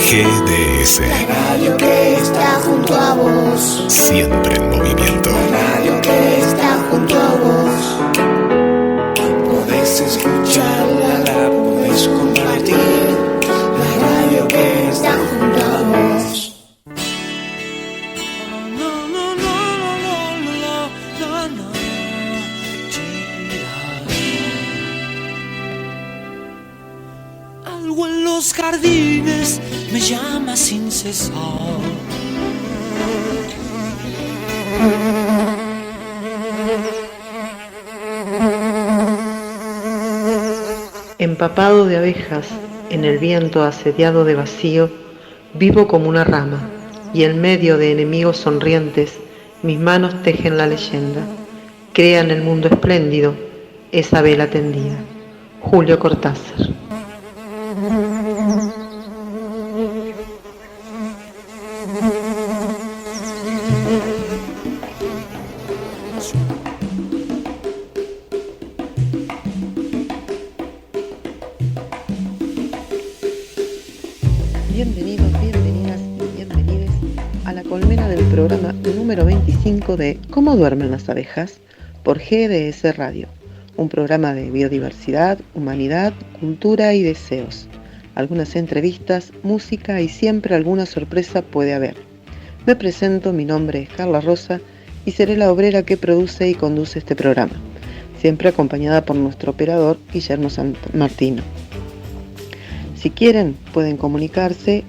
GDS. La radio que está junto a vos. Siempre en movimiento. La radio que está junto a vos. Podés escucharla, la podés compartir. La radio que está junto a vos. Algo en los jardines me llama sin cesar. Empapado de abejas, en el viento asediado de vacío, vivo como una rama, y en medio de enemigos sonrientes, mis manos tejen la leyenda. Crean el mundo espléndido, esa vela tendida. Julio Cortázar. Bienvenidos, bienvenidas y bienvenides a la colmena del programa número 25 de ¿Cómo duermen las abejas? Por GDS Radio, un programa de biodiversidad, humanidad, cultura y deseos. Algunas entrevistas, música y siempre alguna sorpresa puede haber. Me presento, mi nombre es Carla Rosa y seré la obrera que produce y conduce este programa, siempre acompañada por nuestro operador Guillermo Martino. Si quieren, pueden comunicarse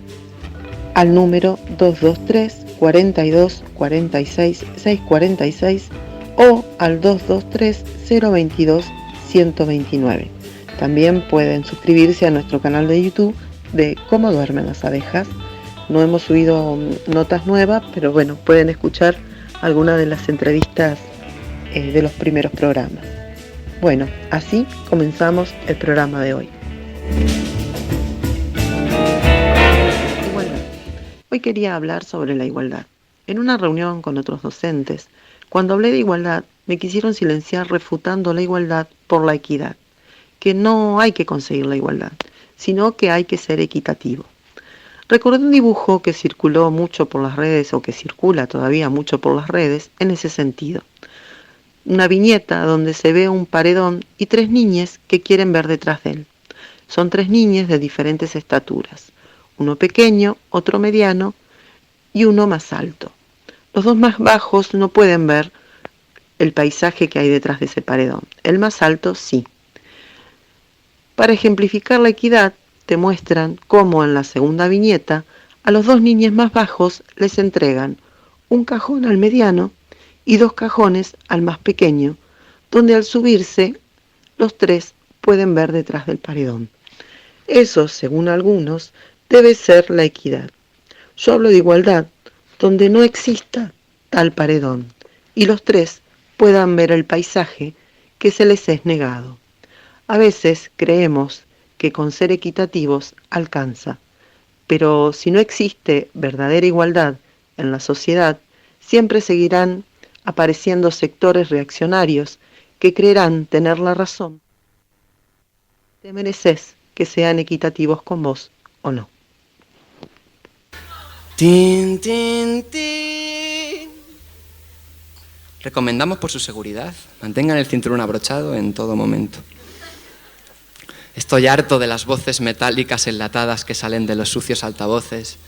al número 223 42 46 646 o al 223 022 129. También pueden suscribirse a nuestro canal de YouTube de Cómo duermen las abejas. No hemos subido notas nuevas, pero bueno, pueden escuchar algunas de las entrevistas de los primeros programas. Bueno, así comenzamos el programa de hoy. Hoy quería hablar sobre la igualdad. En una reunión con otros docentes, cuando hablé de igualdad, me quisieron silenciar refutando la igualdad por la equidad, que no hay que conseguir la igualdad, sino que hay que ser equitativo. Recordé un dibujo que circuló mucho por las redes, o que circula todavía mucho por las redes, en ese sentido. Una viñeta donde se ve un paredón y 3 niñas que quieren ver detrás de él. Son 3 niñas de diferentes estaturas. Uno pequeño, otro mediano y uno más alto. Los 2 más bajos no pueden ver el paisaje que hay detrás de ese paredón. El más alto sí. Para ejemplificar la equidad, te muestran cómo en la segunda viñeta a los 2 niños más bajos les entregan un cajón al mediano y 2 cajones al más pequeño, donde al subirse los 3 pueden ver detrás del paredón. Eso, según algunos, debe ser la equidad. Yo hablo de igualdad, donde no exista tal paredón y los 3 puedan ver el paisaje que se les es negado. A veces creemos que con ser equitativos alcanza, pero si no existe verdadera igualdad en la sociedad, siempre seguirán apareciendo sectores reaccionarios que creerán tener la razón. Te mereces que sean equitativos con vos o no. Tin, tin, tin. Recomendamos por su seguridad, mantengan el cinturón abrochado en todo momento. Estoy harto de las voces metálicas enlatadas que salen de los sucios altavoces.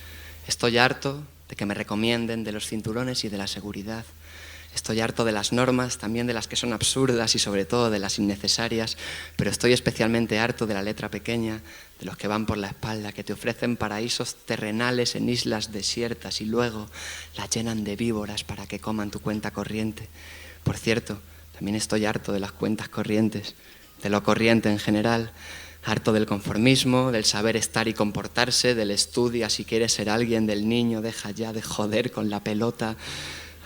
Estoy harto de que me recomienden de los cinturones y de la seguridad. Estoy harto de las normas, también de las que son absurdas y sobre todo de las innecesarias, pero estoy especialmente harto de la letra pequeña, de los que van por la espalda, que te ofrecen paraísos terrenales en islas desiertas y luego la llenan de víboras para que coman tu cuenta corriente. Por cierto, también estoy harto de las cuentas corrientes, de lo corriente en general, harto del conformismo, del saber estar y comportarse, del estudia si quieres ser alguien, del niño, deja ya de joder con la pelota.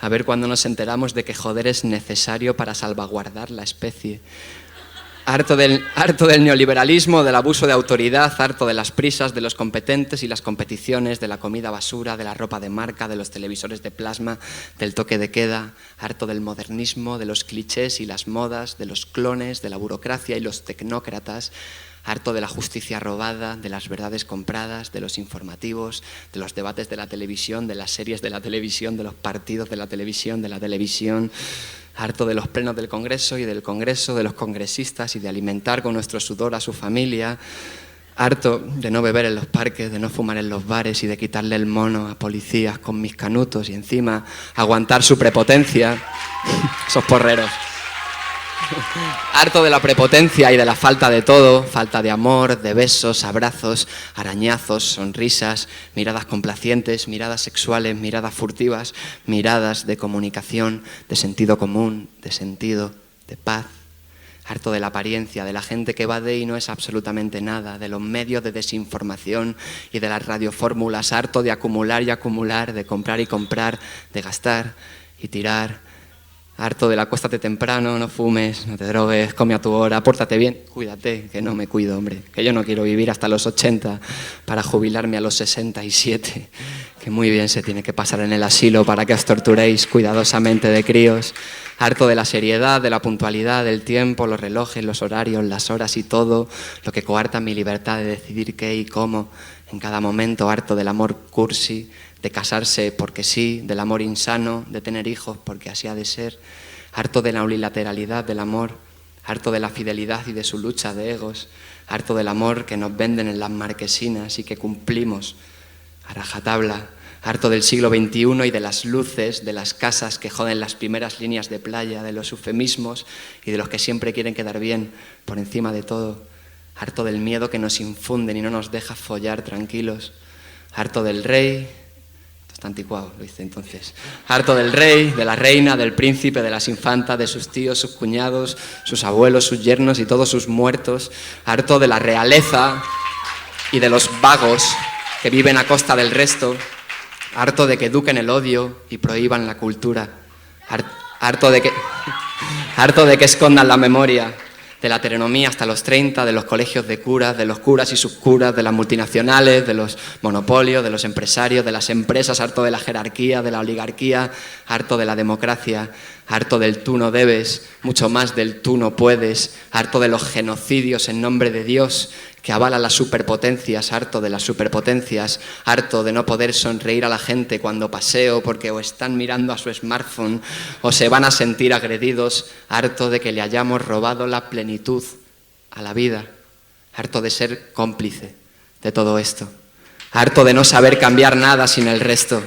A ver cuándo nos enteramos de que joder es necesario para salvaguardar la especie. Harto del neoliberalismo, del abuso de autoridad, harto de las prisas, de los competentes y las competiciones, de la comida basura, de la ropa de marca, de los televisores de plasma, del toque de queda, harto del modernismo, de los clichés y las modas, de los clones, de la burocracia y los tecnócratas, harto de la justicia robada, de las verdades compradas, de los informativos, de los debates de la televisión, de las series de la televisión, de los partidos de la televisión, harto de los plenos del Congreso y del Congreso, de los congresistas y de alimentar con nuestro sudor a su familia, harto de no beber en los parques, de no fumar en los bares y de quitarle el mono a policías con mis canutos y encima aguantar su prepotencia, esos porreros. Harto de la prepotencia y de la falta de todo, falta de amor, de besos, abrazos, arañazos, sonrisas, miradas complacientes, miradas sexuales, miradas furtivas, miradas de comunicación, de sentido común, de sentido, de paz. Harto de la apariencia, de la gente que evade y no es absolutamente nada, de los medios de desinformación y de las radiofórmulas, harto de acumular y acumular, de comprar y comprar, de gastar y tirar. Harto de la acuéstate temprano, no fumes, no te drogues, come a tu hora, pórtate bien, cuídate, que no me cuido, hombre, que yo no quiero vivir hasta los 80 para jubilarme a los 67, que muy bien se tiene que pasar en el asilo para que os torturéis cuidadosamente de críos. Harto de la seriedad, de la puntualidad, del tiempo, los relojes, los horarios, las horas y todo lo que coarta mi libertad de decidir qué y cómo en cada momento. Harto del amor cursi, de casarse porque sí, del amor insano, de tener hijos porque así ha de ser, harto de la unilateralidad del amor, harto de la fidelidad y de su lucha de egos, harto del amor que nos venden en las marquesinas y que cumplimos a rajatabla, harto del siglo XXI y de las luces, de las casas que joden las primeras líneas de playa, de los eufemismos y de los que siempre quieren quedar bien por encima de todo, harto del miedo que nos infunden y no nos deja follar tranquilos, harto del rey. Está anticuado, lo hice entonces. Harto del rey, de la reina, del príncipe, de las infantas, de sus tíos, sus cuñados, sus abuelos, sus yernos y todos sus muertos. Harto de la realeza y de los vagos que viven a costa del resto. Harto de que eduquen el odio y prohíban la cultura. Harto de que escondan la memoria. De la terenomía hasta los 30, de los colegios de curas, de los curas y subcuras, de las multinacionales, de los monopolios, de los empresarios, de las empresas, harto de la jerarquía, de la oligarquía, harto de la democracia, harto del tú no debes, mucho más del tú no puedes, harto de los genocidios en nombre de Dios que avalan las superpotencias, harto de las superpotencias, harto de no poder sonreír a la gente cuando paseo porque o están mirando a su smartphone o se van a sentir agredidos, harto de que le hayamos robado la plenitud a la vida, harto de ser cómplice de todo esto, harto de no saber cambiar nada sin el resto,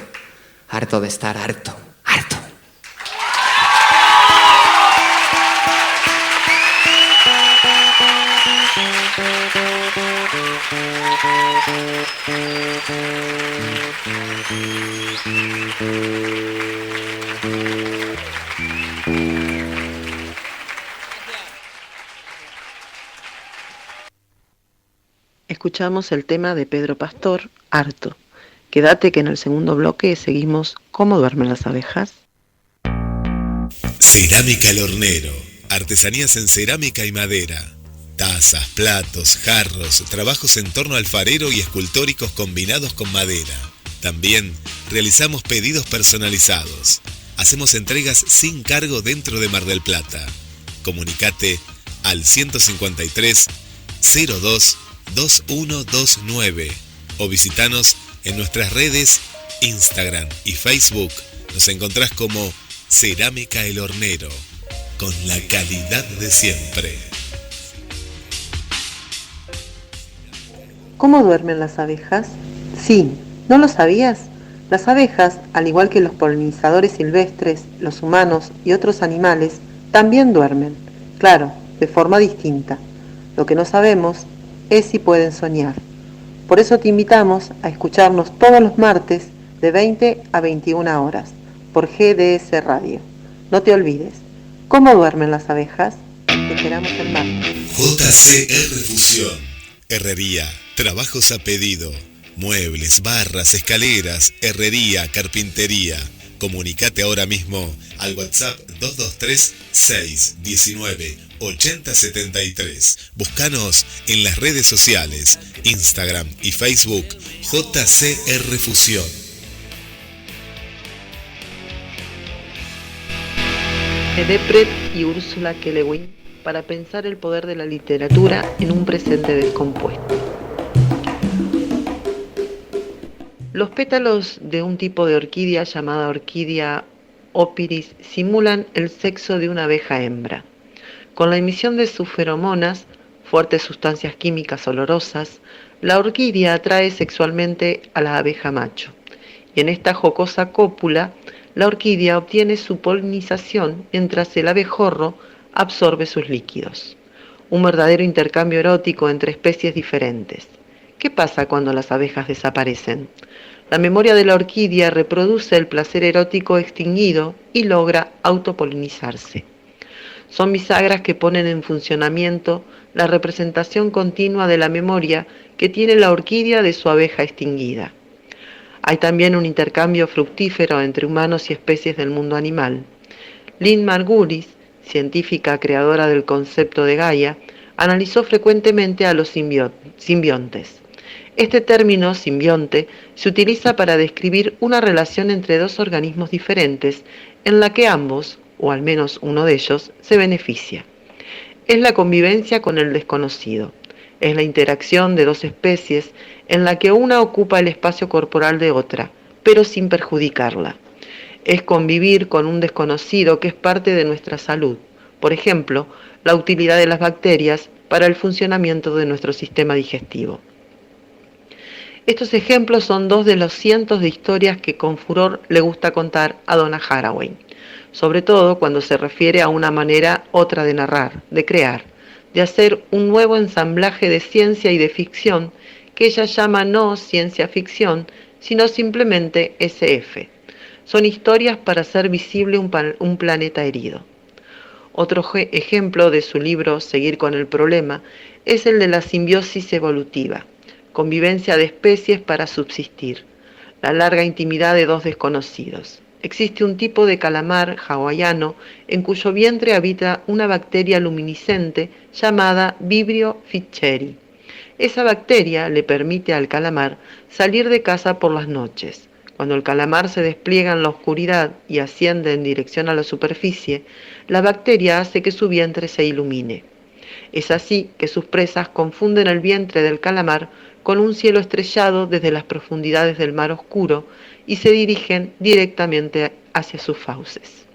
harto de estar harto. Escuchamos el tema de Pedro Pastor, Harto. Quédate que en el segundo bloque seguimos ¿Cómo duermen las abejas? Cerámica El Hornero. Artesanías en cerámica y madera. Tazas, platos, jarros, trabajos en torno alfarero y escultóricos combinados con madera. También realizamos pedidos personalizados. Hacemos entregas sin cargo dentro de Mar del Plata. Comunicate al 153 02 2129 o visitanos en nuestras redes Instagram y Facebook. Nos encontrás como Cerámica El Hornero, con la calidad de siempre. ¿Cómo duermen las abejas? Sí, ¿no lo sabías? Las abejas, al igual que los polinizadores silvestres, los humanos y otros animales, también duermen, claro, de forma distinta. Lo que no sabemos es si pueden soñar. Por eso te invitamos a escucharnos todos los martes de 20 a 21 horas por GDS Radio. No te olvides, ¿cómo duermen las abejas? Te esperamos el martes. JCR Fusión. Herrería, trabajos a pedido, muebles, barras, escaleras, herrería, carpintería. Comunicate ahora mismo al WhatsApp 223-619-8073. Búscanos en las redes sociales, Instagram y Facebook, JCR Fusión. Edepret y Úrsula K. Le Guin para pensar el poder de la literatura en un presente descompuesto. Los pétalos de un tipo de orquídea llamada orquídea opiris simulan el sexo de una abeja hembra. Con la emisión de sus feromonas, fuertes sustancias químicas olorosas, la orquídea atrae sexualmente a la abeja macho. Y en esta jocosa cópula, la orquídea obtiene su polinización mientras el abejorro absorbe sus líquidos. Un verdadero intercambio erótico entre especies diferentes. ¿Qué pasa cuando las abejas desaparecen? La memoria de la orquídea reproduce el placer erótico extinguido y logra autopolinizarse. Son bisagras que ponen en funcionamiento la representación continua de la memoria que tiene la orquídea de su abeja extinguida. Hay también un intercambio fructífero entre humanos y especies del mundo animal. Lynn Margulis, científica creadora del concepto de Gaia, analizó frecuentemente a los simbiontes. Este término, simbionte, se utiliza para describir una relación entre dos organismos diferentes en la que ambos, o al menos uno de ellos, se beneficia. Es la convivencia con el desconocido. Es la interacción de dos especies en la que una ocupa el espacio corporal de otra, pero sin perjudicarla. Es convivir con un desconocido que es parte de nuestra salud. Por ejemplo, la utilidad de las bacterias para el funcionamiento de nuestro sistema digestivo. Estos ejemplos son dos de los cientos de historias que con furor le gusta contar a Donna Haraway, sobre todo cuando se refiere a una manera otra de narrar, de crear, de hacer un nuevo ensamblaje de ciencia y de ficción que ella llama no ciencia ficción, sino simplemente SF. Son historias para hacer visible un planeta herido. Otro ejemplo de su libro Seguir con el problema es el de la simbiosis evolutiva, convivencia de especies para subsistir, la larga intimidad de dos desconocidos. Existe un tipo de calamar hawaiano en cuyo vientre habita una bacteria luminiscente llamada Vibrio fischeri. Esa bacteria le permite al calamar salir de casa por las noches. Cuando el calamar se despliega en la oscuridad y asciende en dirección a la superficie, la bacteria hace que su vientre se ilumine. Es así que sus presas confunden el vientre del calamar con un cielo estrellado desde las profundidades del mar oscuro y se dirigen directamente hacia sus fauces.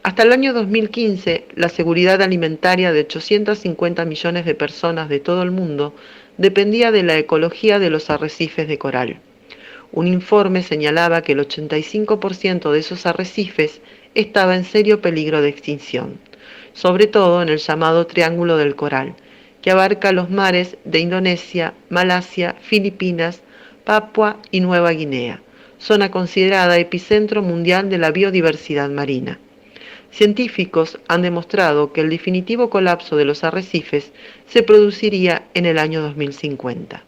Hasta el año 2015, la seguridad alimentaria de 850 millones de personas de todo el mundo dependía de la ecología de los arrecifes de coral. Un informe señalaba que el 85% de esos arrecifes estaba en serio peligro de extinción, sobre todo en el llamado Triángulo del Coral, que abarca los mares de Indonesia, Malasia, Filipinas, Papua y Nueva Guinea, zona considerada epicentro mundial de la biodiversidad marina. Científicos han demostrado que el definitivo colapso de los arrecifes se produciría en el año 2050.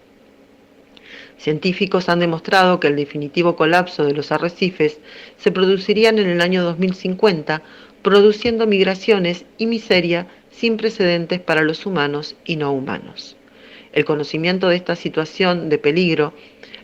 Científicos han demostrado que el definitivo colapso de los arrecifes se produciría en el año 2050, produciendo migraciones y miseria sin precedentes para los humanos y no humanos. El conocimiento de esta situación de peligro,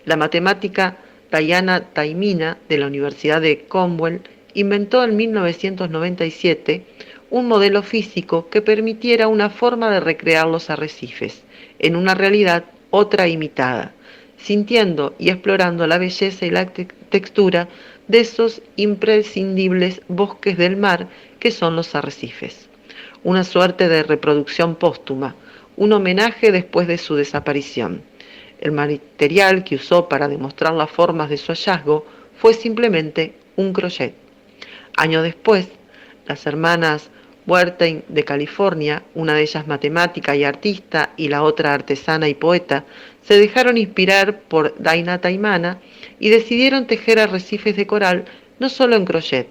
la matemática Diana Taimina de la Universidad de Cornell inventó en 1997 un modelo físico que permitiera una forma de recrear los arrecifes, en una realidad otra imitada, sintiendo y explorando la belleza y la textura de esos imprescindibles bosques del mar que son los arrecifes. Una suerte de reproducción póstuma, un homenaje después de su desaparición. El material que usó para demostrar las formas de su hallazgo fue simplemente un crochet. Años después, las hermanas Wertheim de California, una de ellas matemática y artista y la otra artesana y poeta, se dejaron inspirar por Diana Taimana y decidieron tejer arrecifes de coral no solo en crochet.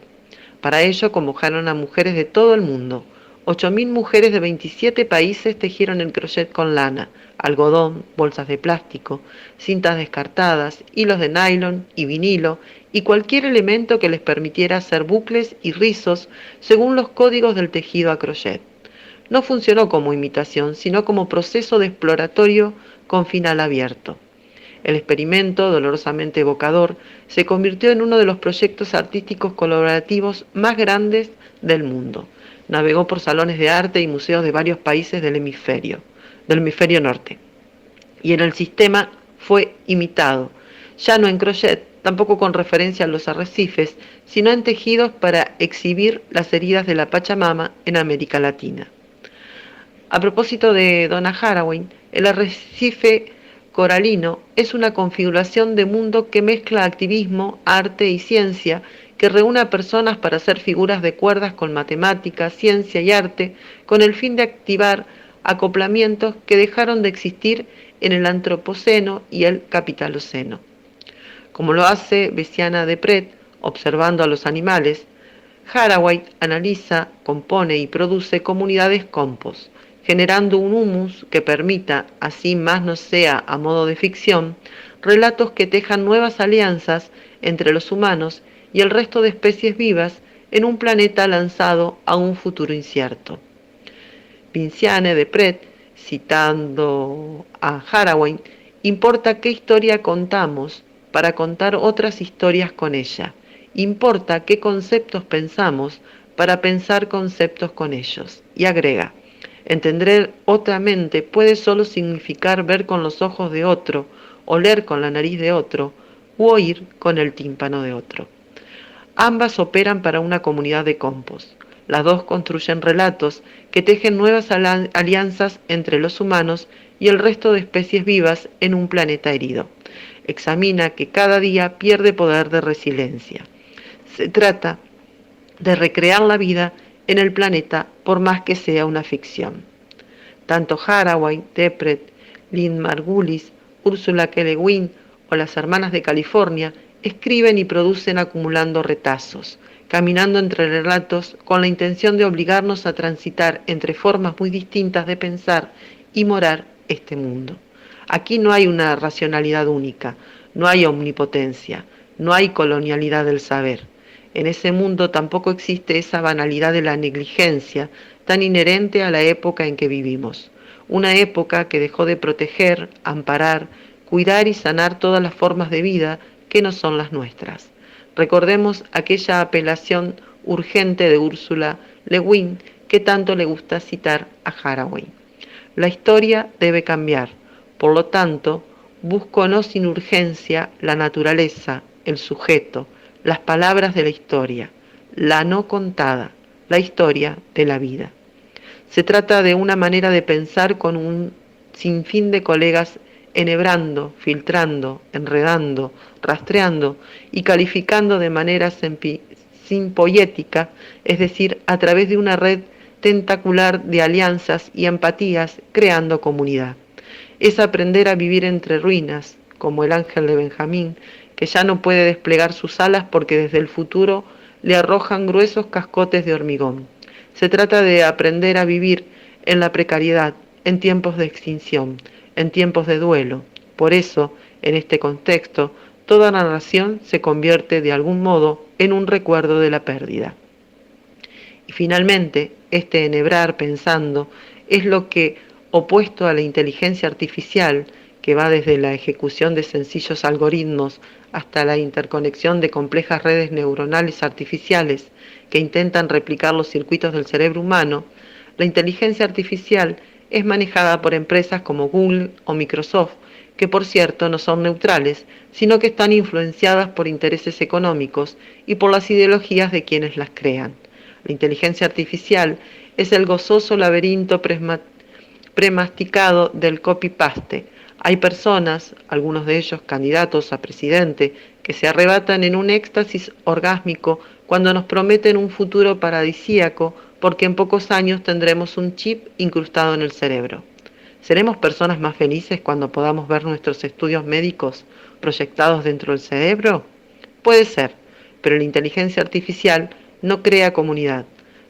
Para ello convocaron a mujeres de todo el mundo. 8.000 mujeres de 27 países tejieron el crochet con lana, algodón, bolsas de plástico, cintas descartadas, hilos de nylon y vinilo y cualquier elemento que les permitiera hacer bucles y rizos según los códigos del tejido a crochet. No funcionó como imitación, sino como proceso de exploratorio con final abierto. El experimento, dolorosamente evocador, se convirtió en uno de los proyectos artísticos colaborativos más grandes del mundo. Navegó por salones de arte y museos de varios países del hemisferio norte. Y en el sistema fue imitado, ya no en crochet, tampoco con referencia a los arrecifes, sino en tejidos para exhibir las heridas de la Pachamama en América Latina. A propósito de Donna Haraway, el arrecife coralino es una configuración de mundo que mezcla activismo, arte y ciencia, que reúne a personas para hacer figuras de cuerdas con matemáticas, ciencia y arte, con el fin de activar acoplamientos que dejaron de existir en el Antropoceno y el Capitaloceno. Como lo hace Bessiana de Pret, observando a los animales, Haraway analiza, compone y produce comunidades compost, generando un humus que permita, así más no sea a modo de ficción, relatos que tejan nuevas alianzas entre los humanos y el resto de especies vivas en un planeta lanzado a un futuro incierto. Vinciane de Pret, citando a Haraway, importa qué historia contamos para contar otras historias con ella. Importa qué conceptos pensamos para pensar conceptos con ellos. Y agrega, entender otra mente puede solo significar ver con los ojos de otro, oler con la nariz de otro, u oír con el tímpano de otro. Ambas operan para una comunidad de compost. Las dos construyen relatos que tejen nuevas alianzas entre los humanos y el resto de especies vivas en un planeta herido. Examina que cada día pierde poder de resiliencia. Se trata de recrear la vida en el planeta por más que sea una ficción. Tanto Haraway, de Pret, Lynn Margulis, Ursula K. Le Guin o las Hermanas de California escriben y producen acumulando retazos, caminando entre relatos con la intención de obligarnos a transitar entre formas muy distintas de pensar y morar este mundo. Aquí no hay una racionalidad única, no hay omnipotencia, no hay colonialidad del saber. En ese mundo tampoco existe esa banalidad de la negligencia tan inherente a la época en que vivimos. Una época que dejó de proteger, amparar, cuidar y sanar todas las formas de vida que no son las nuestras. Recordemos aquella apelación urgente de Ursula Le Guin que tanto le gusta citar a Haraway. La historia debe cambiar, por lo tanto, busco no sin urgencia la naturaleza, el sujeto, las palabras de la historia, la no contada, la historia de la vida. Se trata de una manera de pensar con un sinfín de colegas enhebrando, filtrando, enredando, rastreando y calificando de manera simpoyética, es decir, a través de una red tentacular de alianzas y empatías, creando comunidad. Es aprender a vivir entre ruinas, como el ángel de Benjamín, que ya no puede desplegar sus alas porque desde el futuro le arrojan gruesos cascotes de hormigón. Se trata de aprender a vivir en la precariedad, en tiempos de extinción, en tiempos de duelo. Por eso, en este contexto, toda narración se convierte de algún modo en un recuerdo de la pérdida. Y finalmente, este enhebrar pensando es lo que, opuesto a la inteligencia artificial, que va desde la ejecución de sencillos algoritmos hasta la interconexión de complejas redes neuronales artificiales que intentan replicar los circuitos del cerebro humano, la inteligencia artificial es manejada por empresas como Google o Microsoft, que por cierto no son neutrales, sino que están influenciadas por intereses económicos y por las ideologías de quienes las crean. La inteligencia artificial es el gozoso laberinto premasticado del copy-paste. Hay personas, algunos de ellos candidatos a presidente, que se arrebatan en un éxtasis orgásmico cuando nos prometen un futuro paradisíaco porque en pocos años tendremos un chip incrustado en el cerebro. ¿Seremos personas más felices cuando podamos ver nuestros estudios médicos proyectados dentro del cerebro? Puede ser, pero la inteligencia artificial no crea comunidad.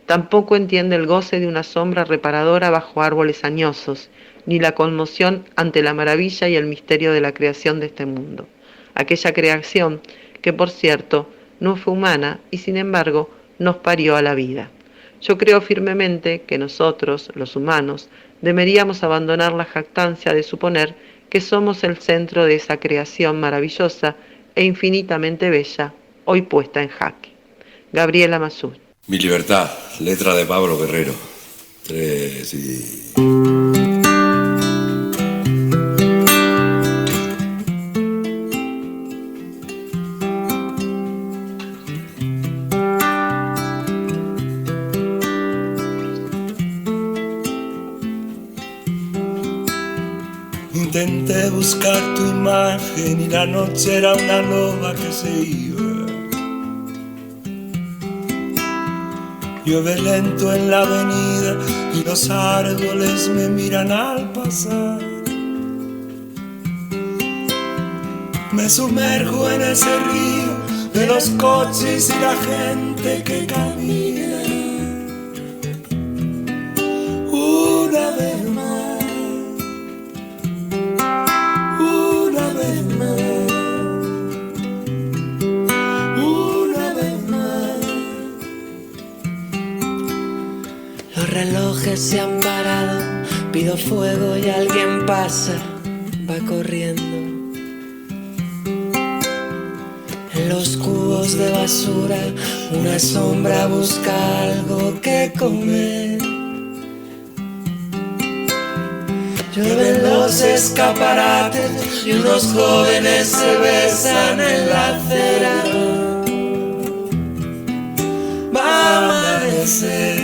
Tampoco entiende el goce de una sombra reparadora bajo árboles añosos, ni la conmoción ante la maravilla y el misterio de la creación de este mundo. Aquella creación que, por cierto, no fue humana y sin embargo nos parió a la vida. Yo creo firmemente que nosotros, los humanos, deberíamos abandonar la jactancia de suponer que somos el centro de esa creación maravillosa e infinitamente bella, hoy puesta en jaque. Gabriela Masur. Mi libertad, letra de Pablo Guerrero. 3 y... Intenté buscar tu imagen y la noche era una loba que se iba. Llueve lento en la avenida y los árboles me miran al pasar. Me sumerjo en ese río de los coches y la gente que camina. Una vez más, una vez más, una vez más. Los relojes se han parado, pido fuego y alguien pasa, va corriendo. En los cubos de basura, una sombra busca algo que comer. Llueven los escaparates y unos jóvenes se besan en la acera. Va a amanecer,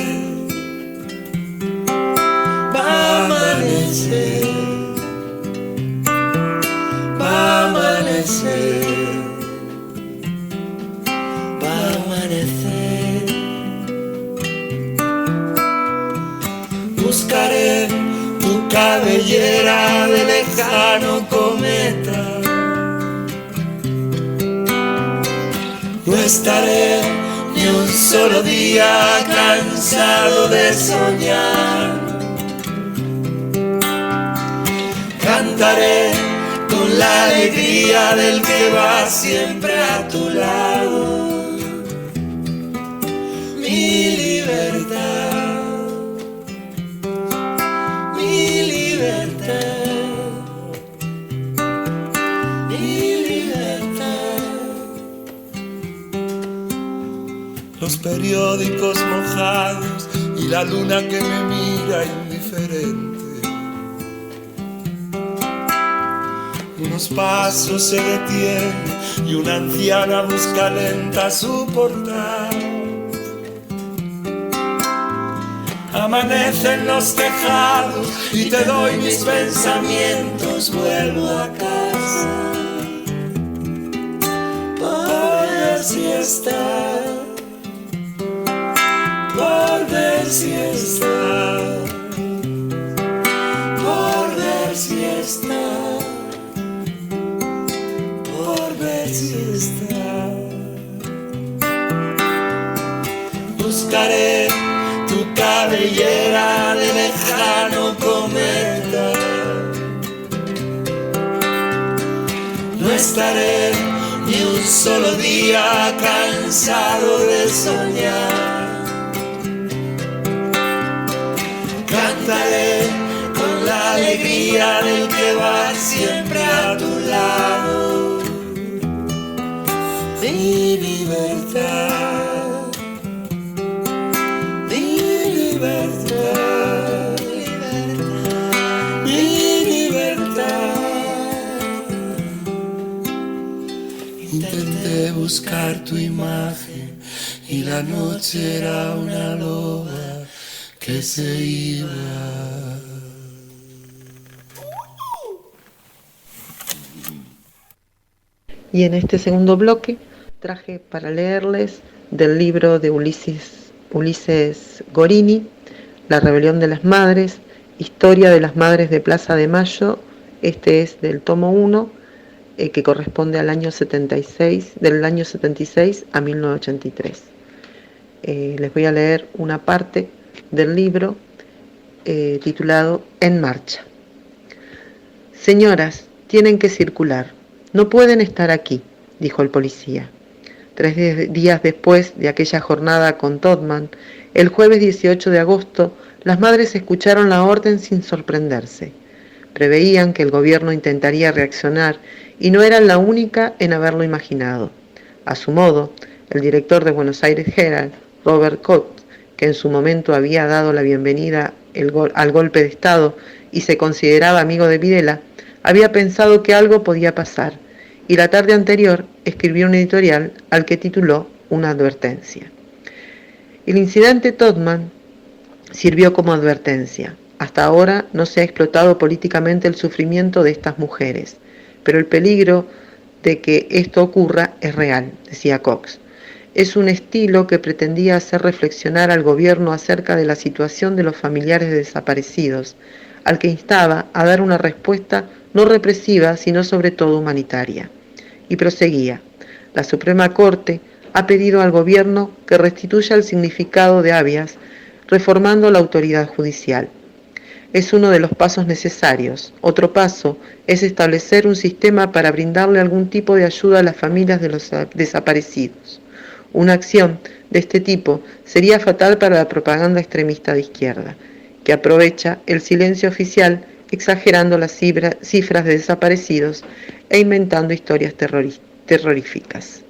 va a amanecer, va a amanecer, va a amanecer. Buscaré tu cabellera de lejano cometa. No estaré ni un solo día cansado de soñar. Cantaré con la alegría del que va siempre a tu lado. Mi libertad, mi libertad, mi libertad. Los periódicos mojados y la luna que me mira indiferente. Unos pasos se detienen y una anciana busca lenta su portal. Amanecen los tejados y te doy mis pensamientos, vuelvo a casa. Por ver si está, por ver si está, por ver si está, por ver si está. Buscaré tu cabellera de lejano cometa. No estaré ni un solo día cansado de soñar. Cantaré con la alegría del que va siempre a tu lado. Mi libertad, mi libertad, mi libertad. Intenté buscar tu imagen y la noche era una loba que se iba. Y en este segundo bloque traje para leerles del libro de Ulises Gorini, La rebelión de las madres, historia de las madres de Plaza de Mayo. Este es del tomo 1, que corresponde al año 76, del año 76 a 1983. Les voy a leer una parte del libro titulado En marcha. Señoras, tienen que circular. No pueden estar aquí, dijo el policía. 3 días después de aquella jornada con Todman, el jueves 18 de agosto, las madres escucharon la orden sin sorprenderse. Preveían que el gobierno intentaría reaccionar y no eran la única en haberlo imaginado. A su modo, el director de Buenos Aires Herald, Robert Koch, que en su momento había dado la bienvenida al golpe de Estado y se consideraba amigo de Videla, había pensado que algo podía pasar, y la tarde anterior escribió un editorial al que tituló Una advertencia. El incidente Todman sirvió como advertencia. Hasta ahora no se ha explotado políticamente el sufrimiento de estas mujeres, pero el peligro de que esto ocurra es real, decía Cox. Es un estilo que pretendía hacer reflexionar al gobierno acerca de la situación de los familiares de desaparecidos, al que instaba a dar una respuesta no represiva, sino sobre todo humanitaria. Y proseguía: la Suprema Corte ha pedido al gobierno que restituya el significado de habeas, reformando la autoridad judicial. Es uno de los pasos necesarios. Otro paso es establecer un sistema para brindarle algún tipo de ayuda a las familias de los desaparecidos. Una acción de este tipo sería fatal para la propaganda extremista de izquierda, que aprovecha el silencio oficial exagerando las cifras de desaparecidos e inventando historias terroríficas.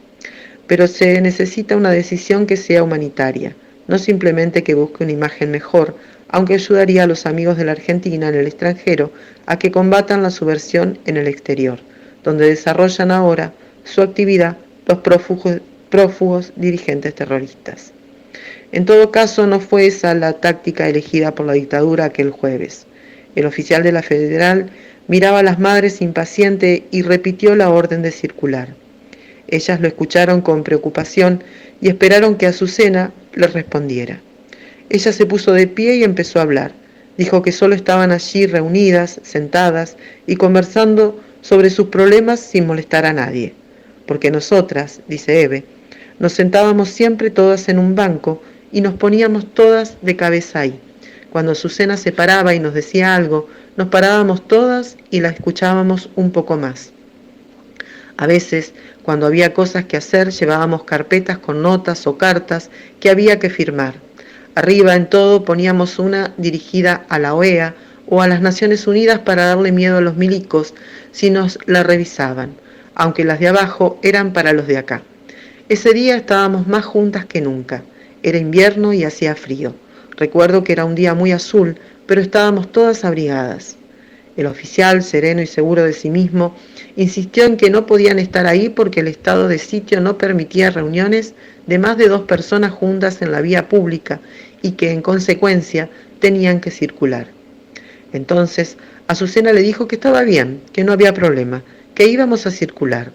Pero se necesita una decisión que sea humanitaria, no simplemente que busque una imagen mejor, aunque ayudaría a los amigos de la Argentina en el extranjero a que combatan la subversión en el exterior, donde desarrollan ahora su actividad los prófugos dirigentes terroristas. En todo caso, no fue esa la táctica elegida por la dictadura aquel jueves. El oficial de la Federal miraba a las madres impaciente y repitió la orden de circular. Ellas lo escucharon con preocupación y esperaron que Azucena les respondiera. Ella se puso de pie y empezó a hablar. Dijo que solo estaban allí reunidas, sentadas y conversando sobre sus problemas sin molestar a nadie. Porque nosotras, dice Eve, nos sentábamos siempre todas en un banco y nos poníamos todas de cabeza ahí. Cuando Azucena se paraba y nos decía algo, nos parábamos todas y la escuchábamos un poco más. A veces, cuando había cosas que hacer, llevábamos carpetas con notas o cartas que había que firmar. Arriba en todo poníamos una dirigida a la OEA o a las Naciones Unidas para darle miedo a los milicos si nos la revisaban, aunque las de abajo eran para los de acá. Ese día estábamos más juntas que nunca. Era invierno y hacía frío. Recuerdo que era un día muy azul, pero estábamos todas abrigadas. El oficial, sereno y seguro de sí mismo, insistió en que no podían estar ahí porque el estado de sitio no permitía reuniones de más de 2 personas juntas en la vía pública y que, en consecuencia, tenían que circular. Entonces, Azucena le dijo que estaba bien, que no había problema, que íbamos a circular.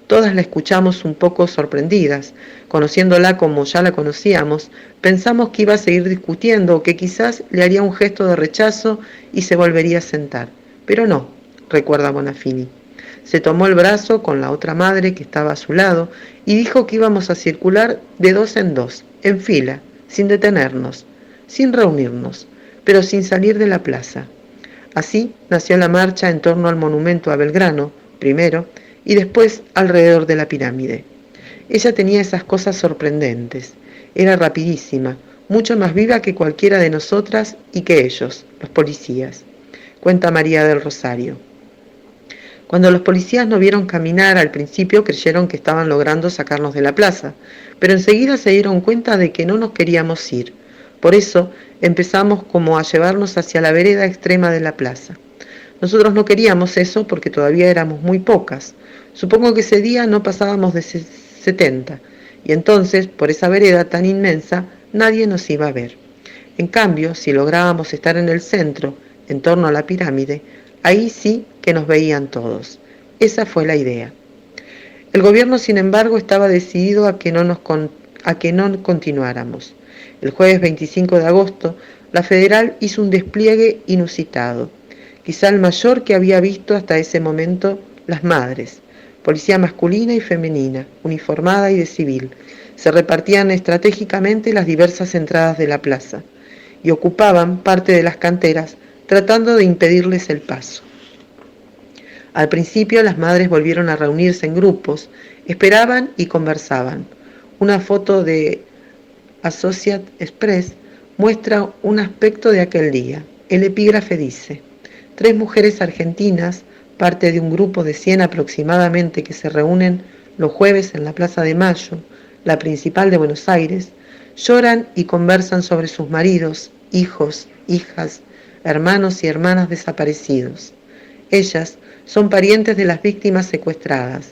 Todas la escuchamos un poco sorprendidas. Conociéndola como ya la conocíamos, pensamos que iba a seguir discutiendo o que quizás le haría un gesto de rechazo y se volvería a sentar. Pero no, recuerda Bonafini. Se tomó el brazo con la otra madre que estaba a su lado y dijo que íbamos a circular de 2 en 2, en fila, sin detenernos, sin reunirnos, pero sin salir de la plaza. Así nació la marcha en torno al monumento a Belgrano, primero, y después alrededor de la pirámide. Ella tenía esas cosas sorprendentes. Era rapidísima, mucho más viva que cualquiera de nosotras y que ellos, los policías. Cuenta María del Rosario. Cuando los policías nos vieron caminar, al principio creyeron que estaban logrando sacarnos de la plaza, pero enseguida se dieron cuenta de que no nos queríamos ir. Por eso empezamos como a llevarnos hacia la vereda extrema de la plaza. Nosotros no queríamos eso porque todavía éramos muy pocas. Supongo que ese día no pasábamos de 70, y entonces, por esa vereda tan inmensa, nadie nos iba a ver. En cambio, si lográbamos estar en el centro, en torno a la pirámide, ahí sí que nos veían todos. Esa fue la idea. El gobierno, sin embargo, estaba decidido a que no continuáramos. El jueves 25 de agosto, la Federal hizo un despliegue inusitado, quizá el mayor que había visto hasta ese momento las madres, policía masculina y femenina, uniformada y de civil. Se repartían estratégicamente las diversas entradas de la plaza y ocupaban parte de las canteras tratando de impedirles el paso. Al principio las madres volvieron a reunirse en grupos, esperaban y conversaban. Una foto de Associated Press muestra un aspecto de aquel día. El epígrafe dice: 3 mujeres argentinas, parte de un grupo de 100 aproximadamente que se reúnen los jueves en la Plaza de Mayo, la principal de Buenos Aires, Lloran y conversan sobre sus maridos, hijos, hijas, hermanos y hermanas desaparecidos. Ellas son parientes de las víctimas secuestradas.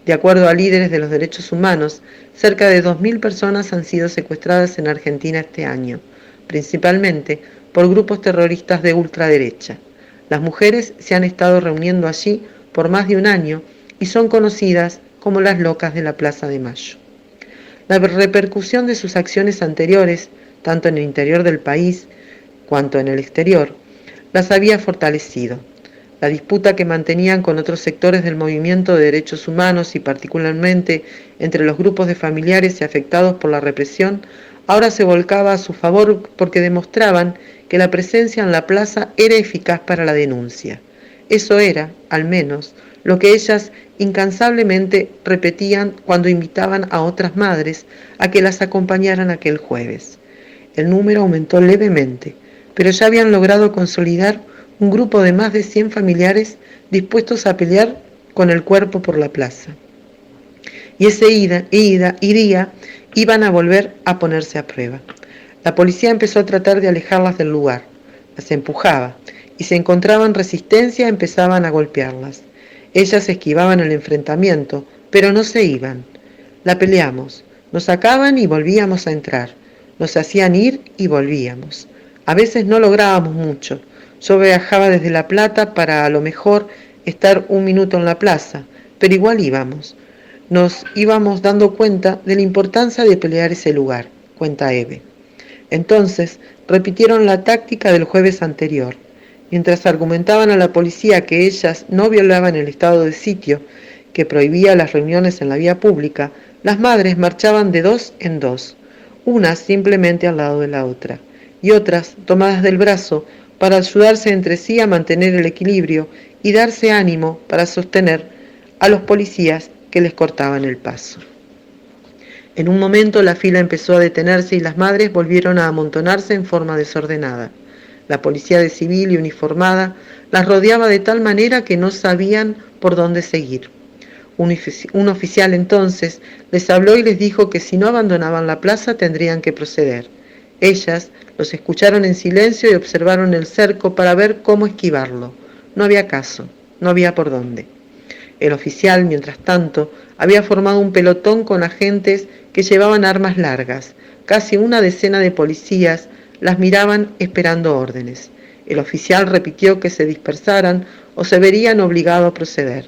De acuerdo a líderes de los derechos humanos, cerca de 2.000 personas han sido secuestradas en Argentina este año, principalmente por grupos terroristas de ultraderecha. Las mujeres se han estado reuniendo allí por más de un año y son conocidas como las locas de la Plaza de Mayo. La repercusión de sus acciones anteriores, tanto en el interior del país cuanto en el exterior, las había fortalecido. La disputa que mantenían con otros sectores del movimiento de derechos humanos y particularmente entre los grupos de familiares y afectados por la represión, ahora se volcaba a su favor porque demostraban que la presencia en la plaza era eficaz para la denuncia. Eso era, al menos, lo que ellas incansablemente repetían cuando invitaban a otras madres a que las acompañaran aquel jueves. El número aumentó levemente, pero ya habían logrado consolidar un grupo de más de 100 familiares dispuestos a pelear con el cuerpo por la plaza. Y ese día iban a volver a ponerse a prueba. La policía empezó a tratar de alejarlas del lugar, las empujaba, y si encontraban resistencia empezaban a golpearlas. Ellas esquivaban el enfrentamiento, pero no se iban. La peleamos, nos sacaban y volvíamos a entrar, nos hacían ir y volvíamos. A veces no lográbamos mucho. Yo viajaba desde La Plata para a lo mejor estar un minuto en la plaza, pero igual íbamos. Nos íbamos dando cuenta de la importancia de pelear ese lugar, cuenta Eve. Entonces repitieron la táctica del jueves anterior. Mientras argumentaban a la policía que ellas no violaban el estado de sitio que prohibía las reuniones en la vía pública, las madres marchaban de 2 en 2, unas simplemente al lado de la otra, y otras tomadas del brazo para ayudarse entre sí a mantener el equilibrio y darse ánimo para sostener a los policías que les cortaban el paso. En un momento la fila empezó a detenerse y las madres volvieron a amontonarse en forma desordenada. La policía de civil y uniformada las rodeaba de tal manera que no sabían por dónde seguir. Un oficial entonces les habló y les dijo que si no abandonaban la plaza tendrían que proceder. Ellas los escucharon en silencio y observaron el cerco para ver cómo esquivarlo. No había caso, no había por dónde. El oficial, mientras tanto, había formado un pelotón con agentes que llevaban armas largas. Casi una decena de policías las miraban esperando órdenes. El oficial repitió que se dispersaran o se verían obligados a proceder.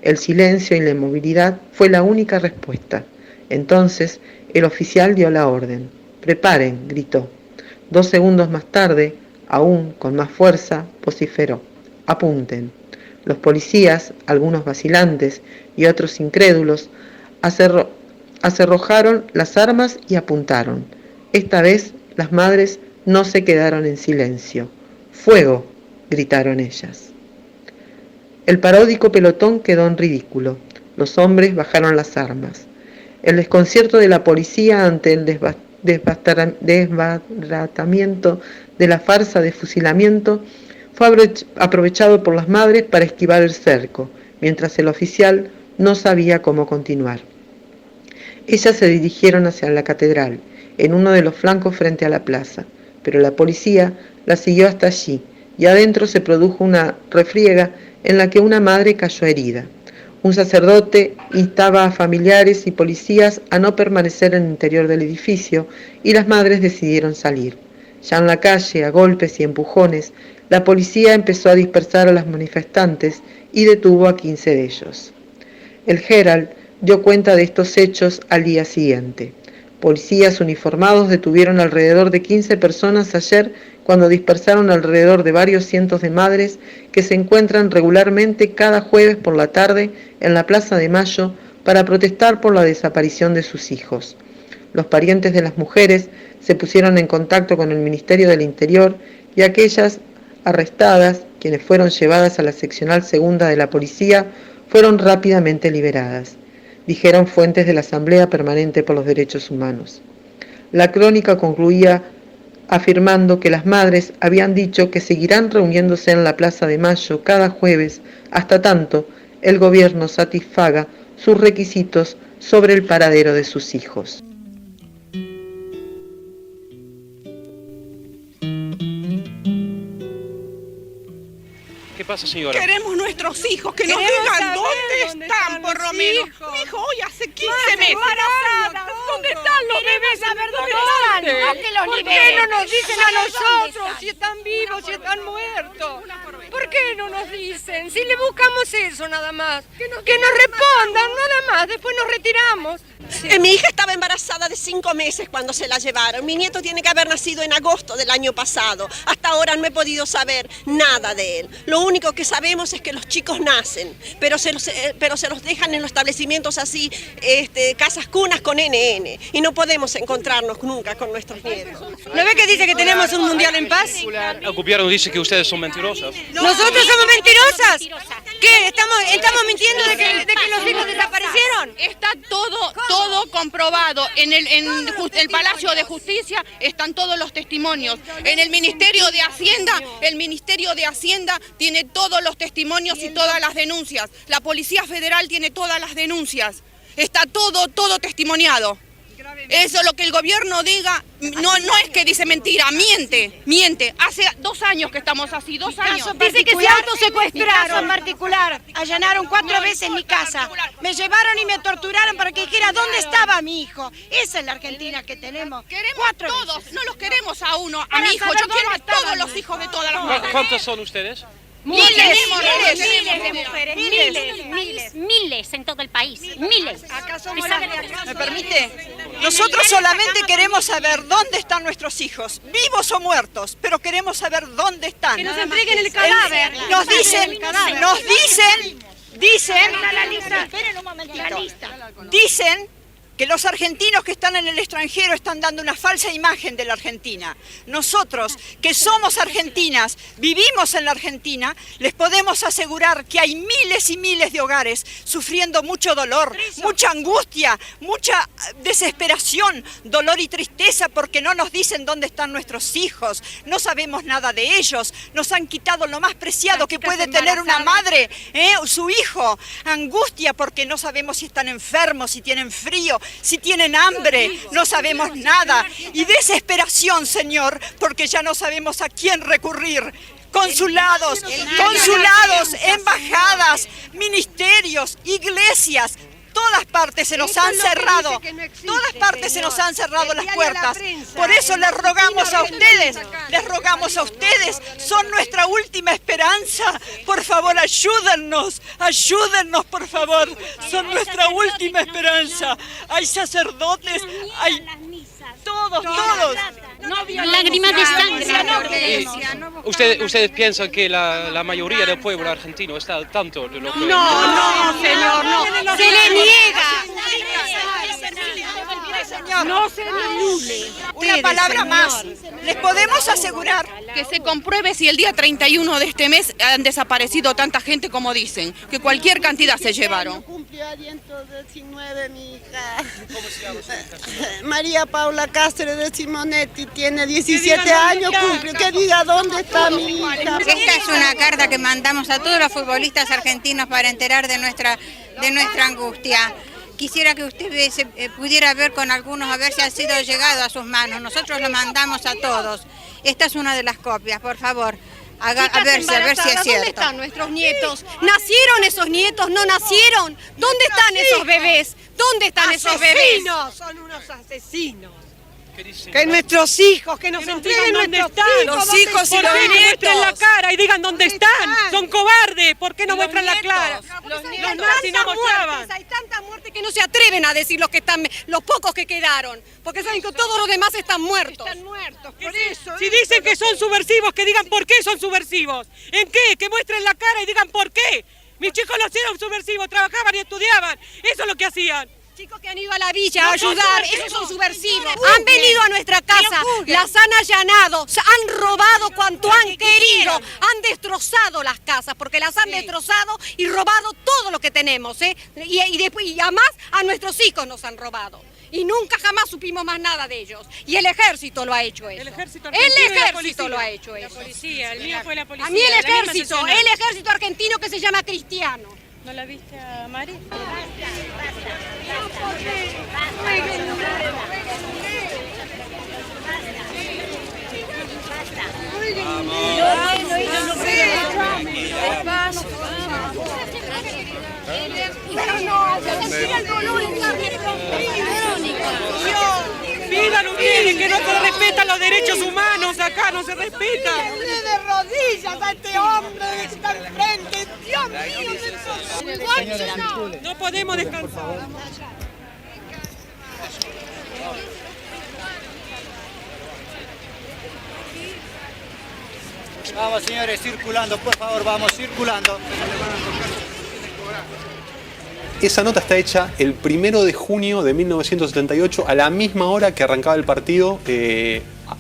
El silencio y la inmovilidad fue la única respuesta. Entonces el oficial dio la orden. «Preparen», gritó. 2 segundos más tarde, aún con más fuerza, vociferó. «Apunten». Los policías, algunos vacilantes y otros incrédulos, acerrojaron las armas y apuntaron. Esta vez las madres no se quedaron en silencio. «¡Fuego!», gritaron ellas. El paródico pelotón quedó en ridículo. Los hombres bajaron las armas. El desconcierto de la policía ante el desbaratamiento de la farsa de fusilamiento fue aprovechado por las madres para esquivar el cerco, mientras el oficial no sabía cómo continuar. Ellas se dirigieron hacia la catedral, en uno de los flancos frente a la plaza, pero la policía la siguió hasta allí, y adentro se produjo una refriega en la que una madre cayó herida. Un sacerdote instaba a familiares y policías a no permanecer en el interior del edificio y las madres decidieron salir. Ya en la calle, a golpes y empujones, la policía empezó a dispersar a los manifestantes y detuvo a 15 de ellos. El Herald dio cuenta de estos hechos al día siguiente. Policías uniformados detuvieron alrededor de 15 personas ayer cuando dispersaron alrededor de varios cientos de madres que se encuentran regularmente cada jueves por la tarde en la Plaza de Mayo para protestar por la desaparición de sus hijos. Los parientes de las mujeres se pusieron en contacto con el Ministerio del Interior y aquellas arrestadas, quienes fueron llevadas a la seccional segunda de la policía, fueron rápidamente liberadas, dijeron fuentes de la Asamblea Permanente por los Derechos Humanos. La crónica concluía afirmando que las madres habían dicho que seguirán reuniéndose en la Plaza de Mayo cada jueves hasta tanto el gobierno satisfaga sus requisitos sobre el paradero de sus hijos. pasa, señora? Queremos nuestros hijos, que nos digan dónde están, por lo menos. Mi hijo hoy hace 15 meses. ¿Dónde están los bebés? Saber dónde están. ¿Por qué no nos dicen a nosotros si están vivos, si están muertos? ¿Por qué no nos dicen? Si le buscamos eso nada más. Que nos respondan nada más, después nos retiramos. Mi hija estaba embarazada de 5 meses cuando se la llevaron. Mi nieto tiene que haber nacido en agosto del año pasado. Hasta ahora no he podido saber nada de él. Lo único que sabemos es que los chicos nacen, pero se los dejan en los establecimientos así, casas cunas con NN. Y no podemos encontrarnos nunca con nuestros nietos. ¿No ve que dice que tenemos un mundial en paz? El gobierno dice que ustedes son mentirosas. ¿Nosotros somos mentirosas? ¿Qué? ¿Estamos mintiendo de que los hijos desaparecieron? Está todo comprobado. En el Palacio de Justicia están todos los testimonios. En el Ministerio de Hacienda tiene todos los testimonios y todas las denuncias. La Policía Federal tiene todas las denuncias. Está todo testimoniado. Eso lo que el gobierno diga, no es que dice mentira, miente. Hace 2 años que estamos así, 2 años. Dice que se autosecuestraron en particular. Allanaron 4 veces mi casa. Me llevaron y me torturaron para que dijera dónde estaba mi hijo. Esa es la Argentina que tenemos. Queremos todos, no los queremos a uno, a mi hijo. Yo quiero a todos los hijos de todas las mujeres. ¿Cuántos son ustedes? Miles de mujeres, miles en todo el país, miles. Acá somos ¿Me permite? Nosotros solamente queremos saber dónde están nuestros hijos, vivos o muertos, pero queremos saber dónde están. Que nos entreguen el cadáver. Nos dicen, esperen un momentito, dicen que los argentinos que están en el extranjero están dando una falsa imagen de la Argentina. Nosotros, que somos argentinas, vivimos en la Argentina, les podemos asegurar que hay miles y miles de hogares sufriendo mucho dolor, mucha angustia, mucha desesperación, dolor y tristeza porque no nos dicen dónde están nuestros hijos, no sabemos nada de ellos, nos han quitado lo más preciado que puede tener una madre, su hijo, angustia porque no sabemos si están enfermos, si tienen frío, si tienen hambre, no sabemos nada. Y desesperación, Señor, porque ya no sabemos a quién recurrir. Consulados, embajadas, ministerios, iglesias, todas partes se nos han cerrado, las puertas. Por eso les rogamos a ustedes, son nuestra última esperanza. Por favor, ayúdennos, por favor, son nuestra última esperanza. Hay sacerdotes, hay todos. Lágrimas de sangre. ¿Ustedes piensan que la mayoría del pueblo argentino está al tanto de lo que... No, señor, no. Se le niega. No se anule. Una palabra más. Les podemos asegurar que se compruebe si el día 31 de este mes han desaparecido tanta gente como dicen, que cualquier cantidad se llevaron. Cumplió 119 mi hija. ¿Cómo se llama su hija? María Paula Cáceres de Simonetti, tiene 17 años, cumple. Que diga dónde está mi hija. Esta es una carta que mandamos a todos los futbolistas argentinos para enterar de nuestra angustia. Quisiera que usted pudiera ver con algunos a ver si ha sido llegado a sus manos. Nosotros lo mandamos a todos. Esta es una de las copias, por favor. A ver si es cierto. ¿Dónde están nuestros nietos? ¿Nacieron esos nietos? ¿No nacieron? ¿Dónde están esos bebés? ¿Dónde están esos bebés? Son unos asesinos. Que nuestros hijos, que nos entreguen dónde están. Los hijos y los nietos. Muestren la cara y digan dónde están. Son cobardes. ¿Por qué no muestran la cara? Los nazis no mostraban. Hay tanta muerte que no se atreven a decir los pocos que quedaron. Porque saben que todos los demás están muertos. Están muertos, por eso. Si dicen que son subversivos, que digan por qué son subversivos. ¿En qué? Que muestren la cara y digan por qué. Mis chicos no eran subversivos, trabajaban y estudiaban. Eso es lo que hacían. Chicos que han ido a la villa a ayudar, esos son subversivos. Han venido a nuestra casa, las han allanado, han robado cuanto han querido, han destrozado las casas, porque las han destrozado y robado todo lo que tenemos, y además a nuestros hijos nos han robado. Y nunca jamás supimos más nada de ellos. Y el ejército lo ha hecho eso. El ejército lo ha hecho eso. La policía, el mío fue la policía. A mí el ejército argentino que se llama Cristiano. ¿No la viste a Mari? Vamos. Pidan ustedes que no se respetan los derechos humanos acá, no se respetan. De rodillas a este hombre que está enfrente. Dios mío, no podemos descansar. Vamos, señores, circulando, por favor, vamos, circulando. Esa nota está hecha el 1 de junio de 1978, a la misma hora que arrancaba el partido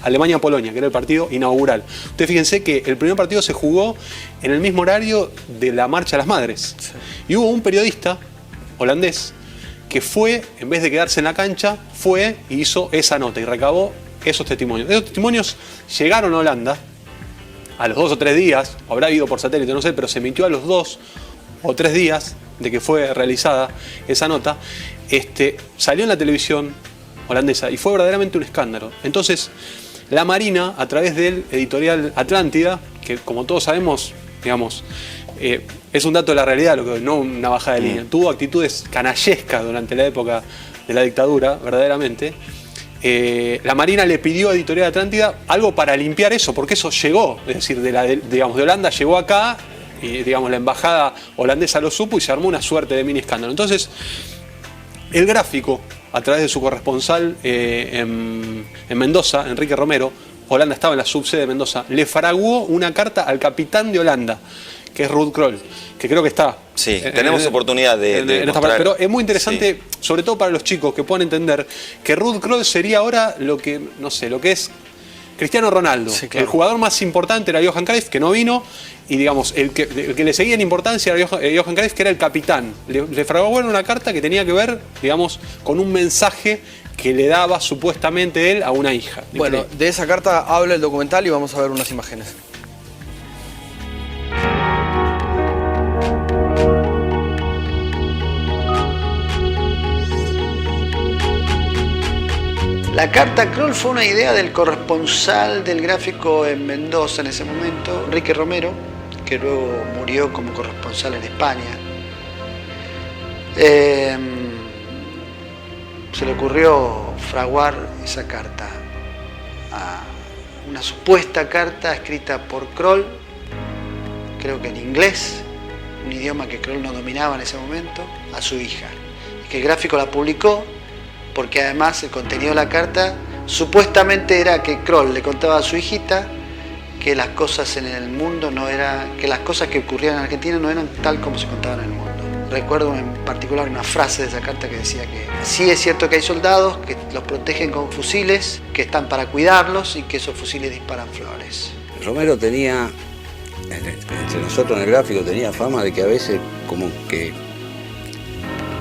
Alemania-Polonia, que era el partido inaugural. Ustedes fíjense que el primer partido se jugó en el mismo horario de la Marcha a las Madres. Y hubo un periodista holandés que fue, en vez de quedarse en la cancha, fue y hizo esa nota y recabó esos testimonios. Esos testimonios llegaron a Holanda a los 2 o 3 días, habrá ido por satélite, no sé, pero se emitió a los 2 o 3 días de que fue realizada esa nota, salió en la televisión holandesa y fue verdaderamente un escándalo. Entonces, la Marina, a través del editorial Atlántida, que como todos sabemos, digamos, es un dato de la realidad, no una bajada de línea, tuvo actitudes canallescas durante la época de la dictadura, verdaderamente. La Marina le pidió a Editorial Atlántida algo para limpiar eso, porque eso llegó, es decir, de Holanda llegó acá, y digamos la embajada holandesa lo supo y se armó una suerte de mini escándalo. Entonces, el gráfico, a través de su corresponsal en Mendoza, Enrique Romero, Holanda estaba en la subsede de Mendoza, le fraguó una carta al capitán de Holanda, que es Ruud Krol, que creo que está. Sí, tenemos oportunidad de mostrar. Pero es muy interesante, sobre todo para los chicos, que puedan entender que Ruud Krol sería ahora lo que, no sé, lo que es Cristiano Ronaldo. Sí, claro. El jugador más importante era Johan Cruyff, que no vino, y digamos, el que le seguía en importancia era Johan Cruyff, que era el capitán. Le fraguó una carta que tenía que ver, digamos, con un mensaje que le daba supuestamente él a una hija. Bueno, de esa carta habla el documental y vamos a ver unas imágenes. La carta Krol fue una idea del corresponsal del gráfico en Mendoza en ese momento, Enrique Romero, que luego murió como corresponsal en España. Se le ocurrió fraguar esa carta, una supuesta carta escrita por Krol, creo que en inglés, un idioma que Krol no dominaba en ese momento, a su hija. Y que el gráfico la publicó porque además el contenido de la carta supuestamente era que Krol le contaba a su hijita que las cosas en el mundo no eran, que las cosas que ocurrían en Argentina no eran tal como se contaban en el mundo. Recuerdo en particular una frase de esa carta que decía que sí es cierto que hay soldados que los protegen con fusiles, que están para cuidarlos y que esos fusiles disparan flores. Romero tenía, entre nosotros en el gráfico, tenía fama de que a veces como que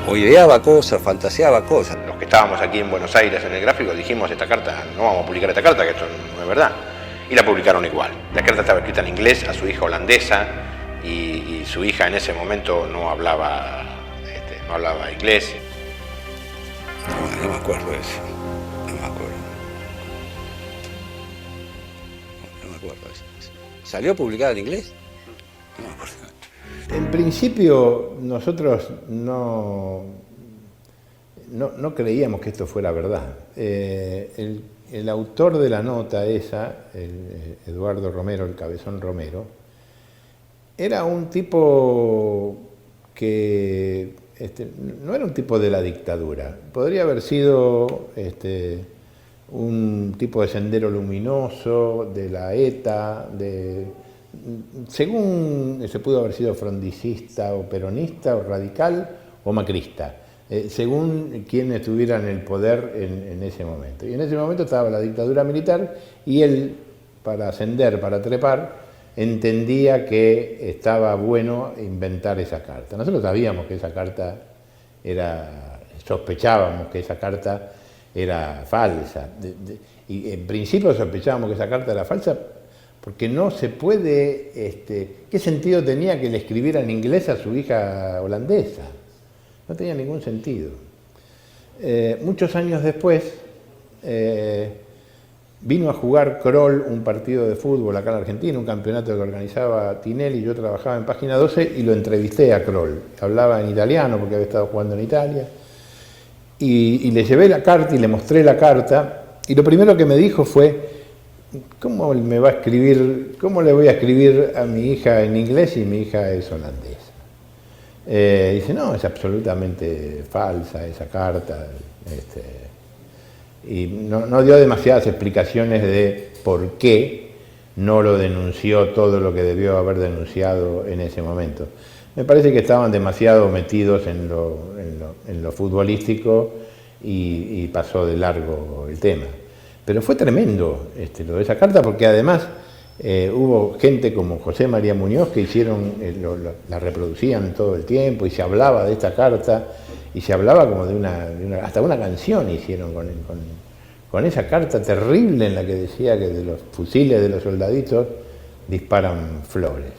o ideaba cosas, fantaseaba cosas. Los que estábamos aquí en Buenos Aires en el gráfico dijimos esta carta, no vamos a publicar esta carta, que esto no es verdad. Y la publicaron igual. La carta estaba escrita en inglés a su hija holandesa y su hija en ese momento no hablaba inglés. No me acuerdo de eso. No me acuerdo de eso. ¿Salió publicada en inglés? No me acuerdo. En principio nosotros no creíamos que esto fuera verdad. El autor de la nota esa, Eduardo Romero, el Cabezón Romero, era un tipo que no era un tipo de la dictadura. Podría haber sido un tipo de Sendero Luminoso, de la ETA, según se pudo haber sido frondicista o peronista o radical o macrista, según quien estuviera en el poder en ese momento. Y en ese momento estaba la dictadura militar y él, para ascender, para trepar, entendía que estaba bueno inventar esa carta. Nosotros sabíamos que esa carta sospechábamos que esa carta era falsa. Y en principio sospechábamos que esa carta era falsa porque no se puede... ¿Qué sentido tenía que le escribiera en inglés a su hija holandesa? No tenía ningún sentido. Muchos años después vino a jugar Krol un partido de fútbol acá en Argentina, un campeonato que organizaba Tinelli, yo trabajaba en Página 12 y lo entrevisté a Krol. Hablaba en italiano porque había estado jugando en Italia. y le llevé la carta y le mostré la carta, y lo primero que me dijo fue, ¿cómo le voy a escribir a mi hija en inglés si mi hija es holandesa? Dice, no, es absolutamente falsa esa carta. Y no dio demasiadas explicaciones de por qué no lo denunció todo lo que debió haber denunciado en ese momento. Me parece que estaban demasiado metidos en lo futbolístico y pasó de largo el tema. Pero fue tremendo lo de esa carta, porque además hubo gente como José María Muñoz que la reproducían todo el tiempo y se hablaba de esta carta y se hablaba como hasta una canción hicieron con esa carta terrible en la que decía que de los fusiles de los soldaditos disparan flores.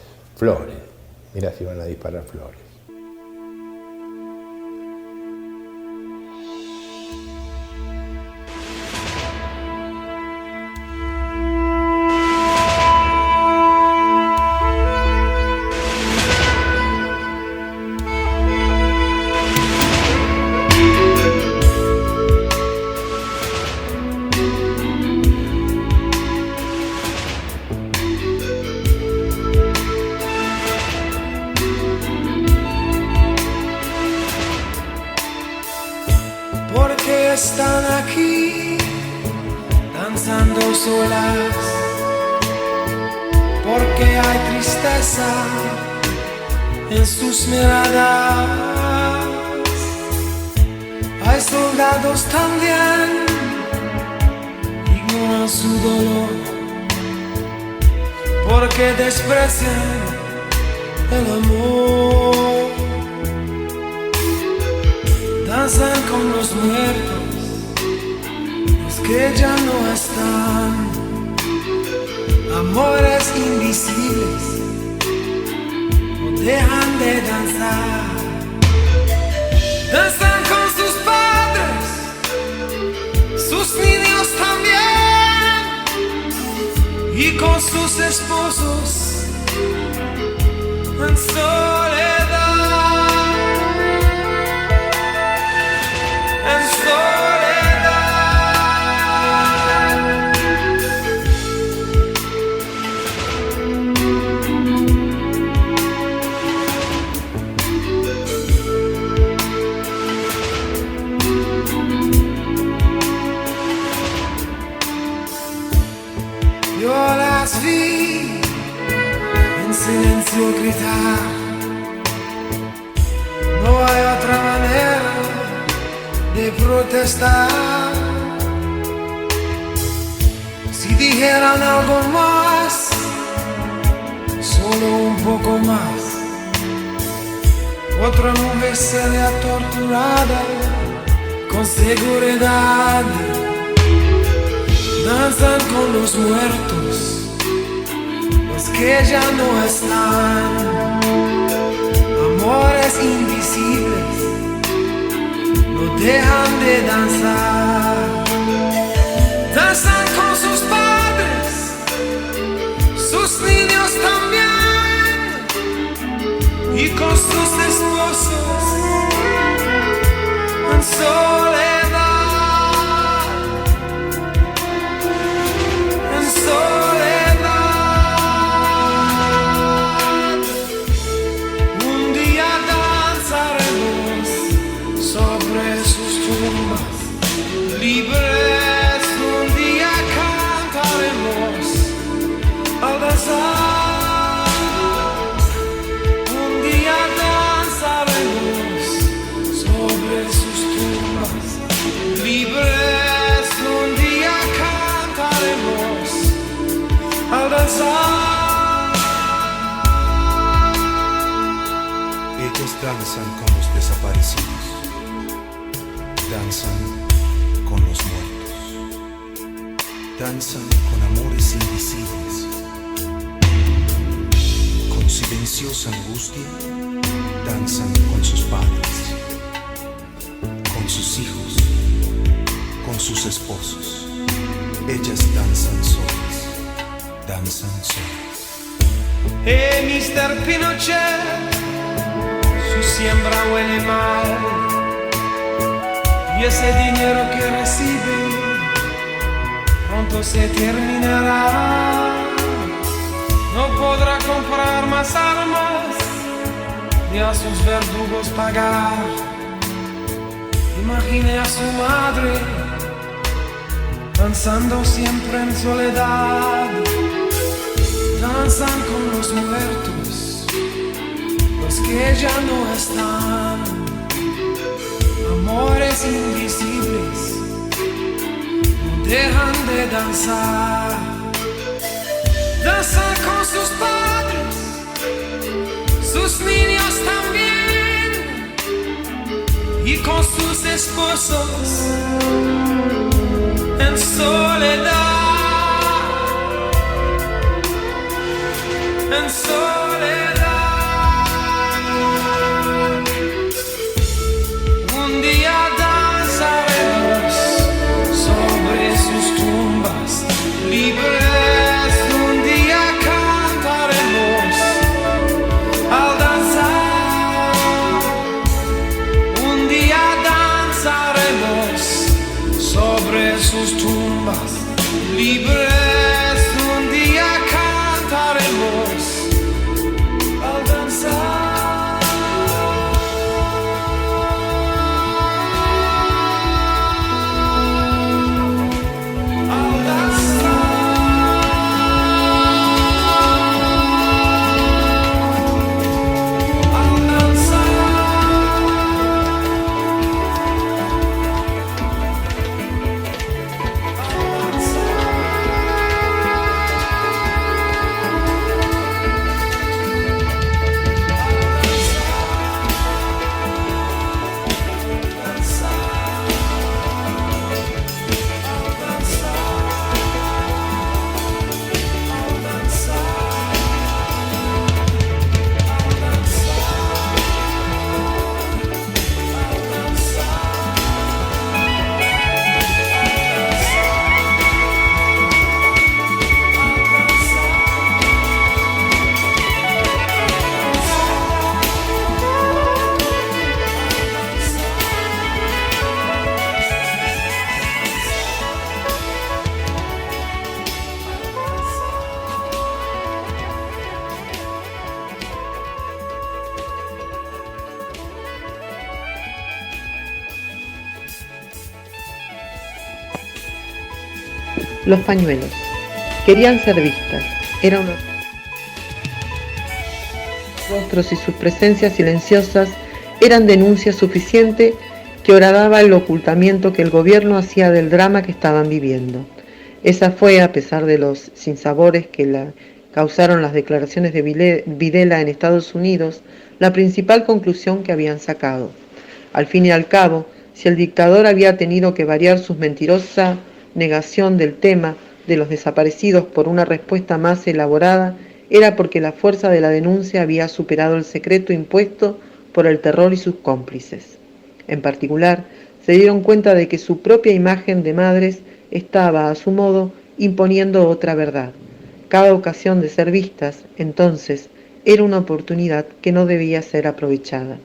Mira si van a disparar flores. Están aquí danzando solas, porque hay tristeza en sus miradas. Hay soldados también, ignoran su dolor, porque desprecian el amor. Danzan con los muertos, que ya no están, amores invisibles no dejan de danzar. Danzan con sus padres, sus niños también, y con sus esposos en soledad, en soledad. Vi en silencio gritar, no hay otra manera de protestar. Si dijeran algo más, solo un poco más, otra mujer sería torturada con seguridad. Danzan con los muertos, los que ya no están, amores invisibles no dejan de danzar. Danzan con sus padres, sus niños también, y con sus esposos en soledad. Un día danzaremos sobre sus tumbas, libres, un día cantaremos al danzar. Un día danzaremos sobre sus tumbas, libres, un día cantaremos al danzar. Ellos danzan con los desaparecidos, danzan con los muertos, danzan con amores invisibles, con silenciosa angustia, danzan con sus padres, con sus hijos, con sus esposos. Ellas danzan solas, danzan solas. Mr. Pinochet, su siembra huele mal, y ese dinero que reciben pronto se terminará. No podrá comprar más armas ni a sus verdugos pagar. Imagine a su madre danzando siempre en soledad. Danzan con los muertos, los que ya no están. Amores invisibles no dejan de danzar. Danzan con sus padres, sus niños también, y con sus esposos en soledad, en soledad. Un día danzaremos sobre sus tumbas libres. Un día cantaremos al danzar. Un día danzaremos sobre sus tumbas libres. Un día cantaremos al danzar. Los pañuelos. Querían ser vistas. Era una... rostros y sus presencias silenciosas eran denuncia suficiente que horadaba el ocultamiento que el gobierno hacía del drama que estaban viviendo. Esa fue, a pesar de los sinsabores que causaron las declaraciones de Videla en Estados Unidos, la principal conclusión que habían sacado. Al fin y al cabo, si el dictador había tenido que variar su mentirosa negación del tema de los desaparecidos por una respuesta más elaborada, era porque la fuerza de la denuncia había superado el secreto impuesto por el terror y sus cómplices. En particular, se dieron cuenta de que su propia imagen de madres estaba, a su modo, imponiendo otra verdad. Cada ocasión de ser vistas, entonces, era una oportunidad que no debía ser aprovechada.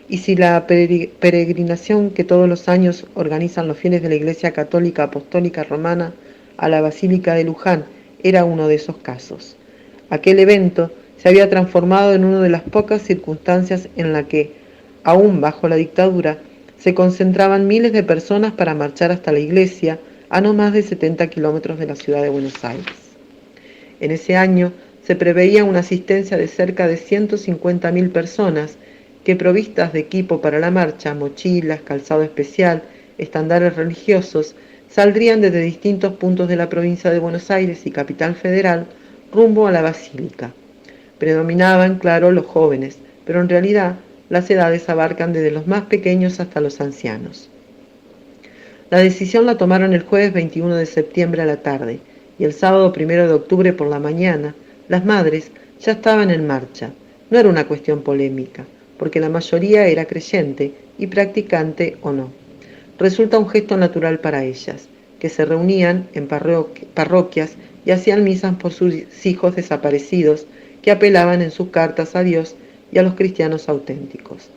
Y si la peregrinación que todos los años organizan los fieles de la Iglesia Católica Apostólica Romana a la Basílica de Luján era uno de esos casos. Aquel evento se había transformado en una de las pocas circunstancias en la que, aún bajo la dictadura, se concentraban miles de personas para marchar hasta la iglesia a no más de 70 kilómetros de la ciudad de Buenos Aires. En ese año se preveía una asistencia de cerca de 150.000 personas que, provistas de equipo para la marcha, mochilas, calzado especial, estandartes religiosos, saldrían desde distintos puntos de la provincia de Buenos Aires y Capital Federal rumbo a la Basílica. Predominaban, claro, los jóvenes, pero en realidad las edades abarcan desde los más pequeños hasta los ancianos. La decisión la tomaron el jueves 21 de septiembre a la tarde, y el sábado 1 de octubre por la mañana, las madres ya estaban en marcha. No era una cuestión polémica, porque la mayoría era creyente y practicante o no. Resulta un gesto natural para ellas, que se reunían en parroquias y hacían misas por sus hijos desaparecidos, que apelaban en sus cartas a Dios y a los cristianos auténticos.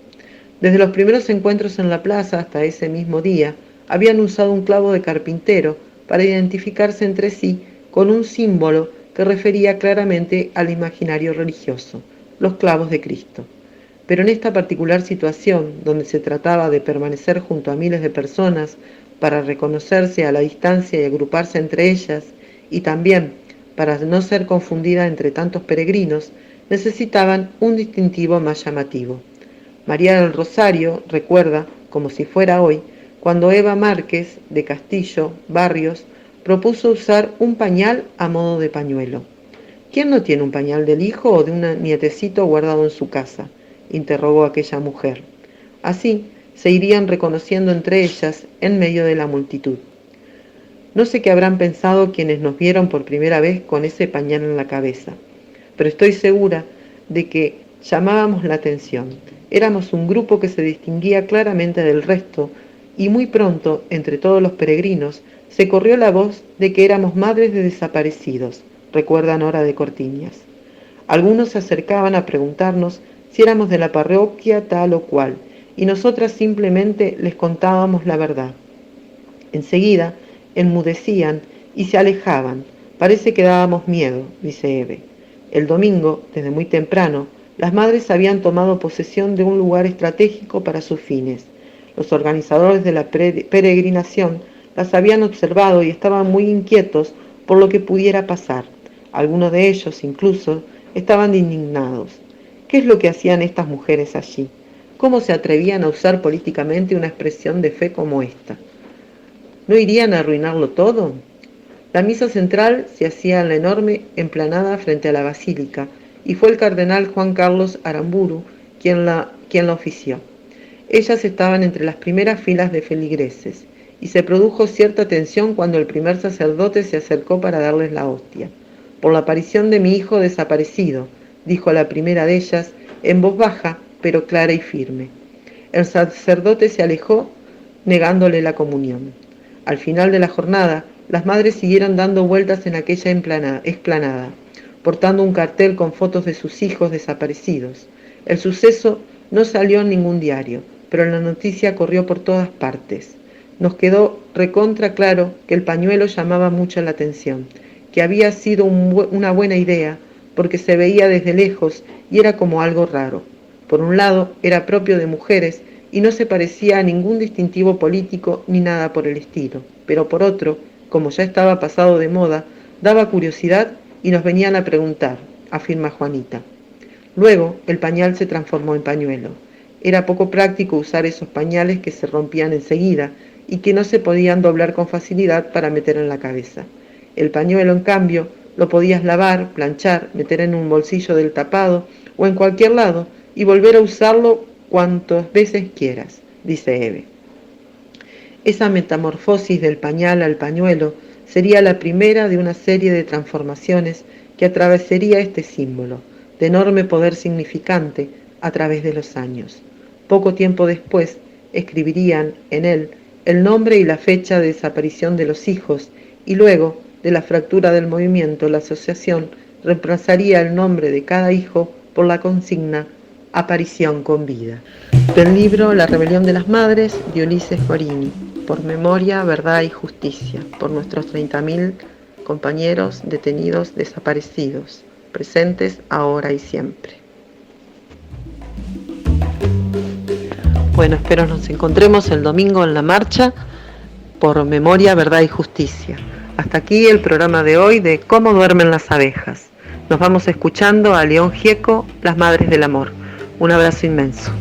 Desde los primeros encuentros en la plaza hasta ese mismo día, habían usado un clavo de carpintero para identificarse entre sí con un símbolo que refería claramente al imaginario religioso, los clavos de Cristo. Pero en esta particular situación, donde se trataba de permanecer junto a miles de personas para reconocerse a la distancia y agruparse entre ellas, y también para no ser confundida entre tantos peregrinos, necesitaban un distintivo más llamativo. María del Rosario recuerda, como si fuera hoy, cuando Eva Márquez, de Castillo, Barrios, propuso usar un pañal a modo de pañuelo. ¿Quién no tiene un pañal del hijo o de un nietecito guardado en su casa?, interrogó aquella mujer. Así se irían reconociendo entre ellas en medio de la multitud. No sé qué habrán pensado quienes nos vieron por primera vez con ese pañal en la cabeza, pero estoy segura de que llamábamos la atención. Éramos un grupo que se distinguía claramente del resto y muy pronto, entre todos los peregrinos, se corrió la voz de que éramos madres de desaparecidos, recuerda Nora de Cortiñas. Algunos se acercaban a preguntarnos si éramos de la parroquia tal o cual, y nosotras simplemente les contábamos la verdad. Enseguida enmudecían y se alejaban. Parece que dábamos miedo, dice Eve. El domingo, desde muy temprano, las madres habían tomado posesión de un lugar estratégico para sus fines. Los organizadores de la peregrinación las habían observado y estaban muy inquietos por lo que pudiera pasar. Algunos de ellos, incluso, estaban indignados. ¿Qué es lo que hacían estas mujeres allí? ¿Cómo se atrevían a usar políticamente una expresión de fe como esta? ¿No irían a arruinarlo todo? La misa central se hacía en la enorme emplanada frente a la basílica, y fue el cardenal Juan Carlos Aramburu quien la ofició. Ellas estaban entre las primeras filas de feligreses, y se produjo cierta tensión cuando el primer sacerdote se acercó para darles la hostia. Por la aparición de mi hijo desaparecido, dijo la primera de ellas, en voz baja, pero clara y firme. El sacerdote se alejó, negándole la comunión. Al final de la jornada, las madres siguieron dando vueltas en aquella explanada, portando un cartel con fotos de sus hijos desaparecidos. El suceso no salió en ningún diario, pero la noticia corrió por todas partes. Nos quedó recontra claro que el pañuelo llamaba mucho la atención, que había sido una buena idea, porque se veía desde lejos y era como algo raro. Por un lado, era propio de mujeres y no se parecía a ningún distintivo político ni nada por el estilo, pero por otro, como ya estaba pasado de moda, daba curiosidad y nos venían a preguntar, afirma Juanita. Luego, el pañal se transformó en pañuelo. Era poco práctico usar esos pañales que se rompían enseguida y que no se podían doblar con facilidad para meter en la cabeza. El pañuelo, en cambio, lo podías lavar, planchar, meter en un bolsillo del tapado o en cualquier lado y volver a usarlo cuantas veces quieras, dice Eve. Esa metamorfosis del pañal al pañuelo sería la primera de una serie de transformaciones que atravesaría este símbolo, de enorme poder significante, a través de los años. Poco tiempo después, escribirían en él el nombre y la fecha de desaparición de los hijos, y luego, de la fractura del movimiento, la asociación reemplazaría el nombre de cada hijo por la consigna aparición con vida. Del libro La rebelión de las madres, de Ulises Gorini, por Memoria, Verdad y Justicia, por nuestros 30.000 compañeros detenidos desaparecidos, presentes ahora y siempre. Bueno, espero nos encontremos el domingo en la marcha por Memoria, Verdad y Justicia. Hasta aquí el programa de hoy de Cómo duermen las abejas. Nos vamos escuchando a León Gieco, Las Madres del Amor. Un abrazo inmenso.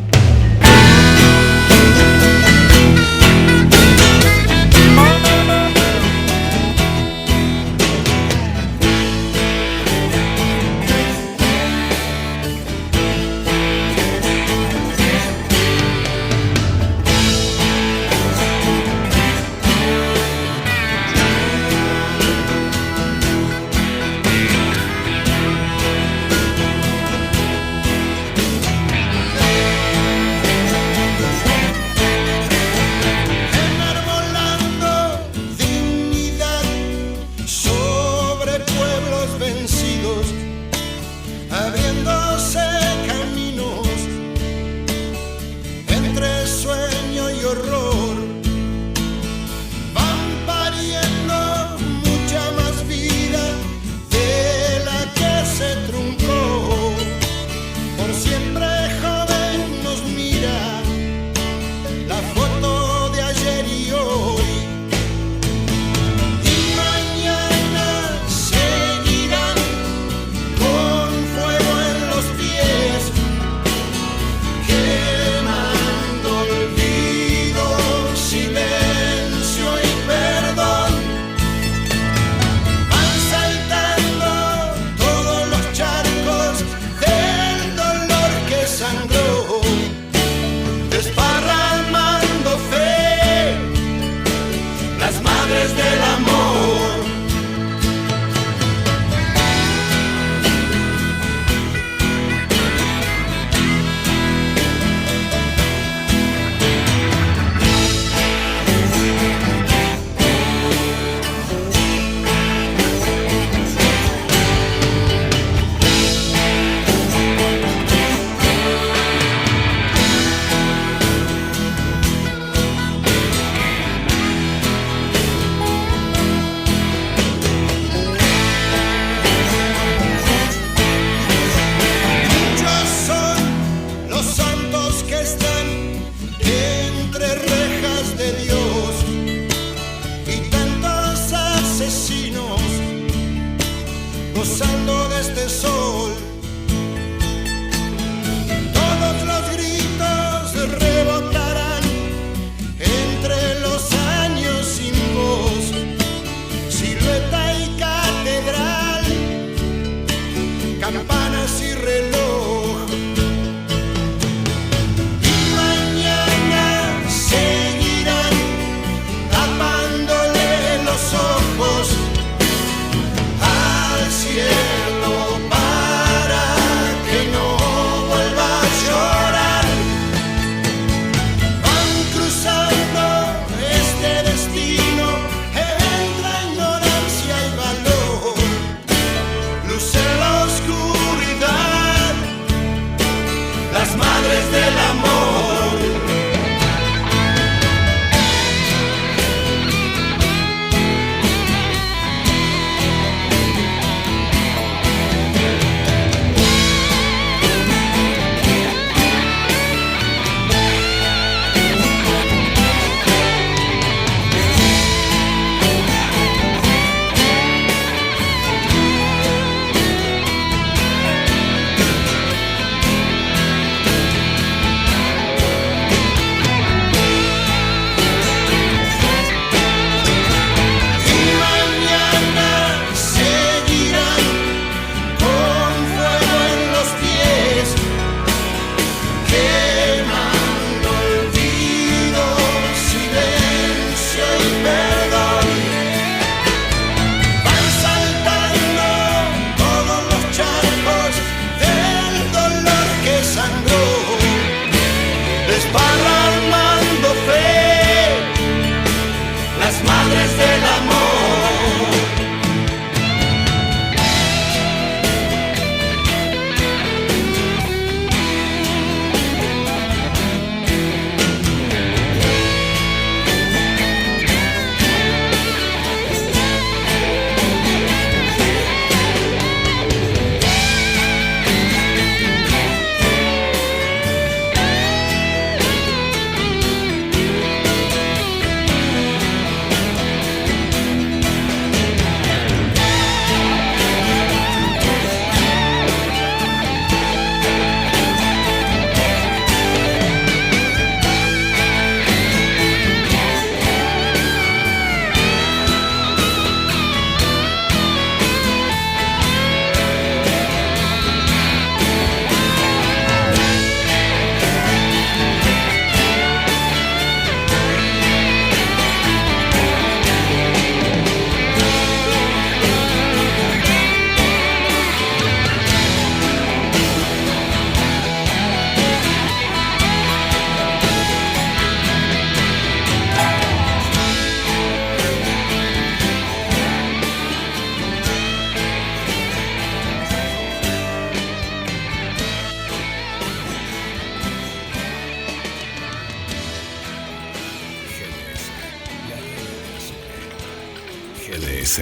GDS,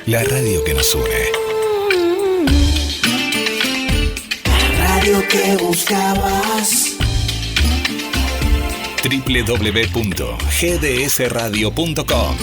la radio que nos une. La radio que buscabas. www.gdsradio.com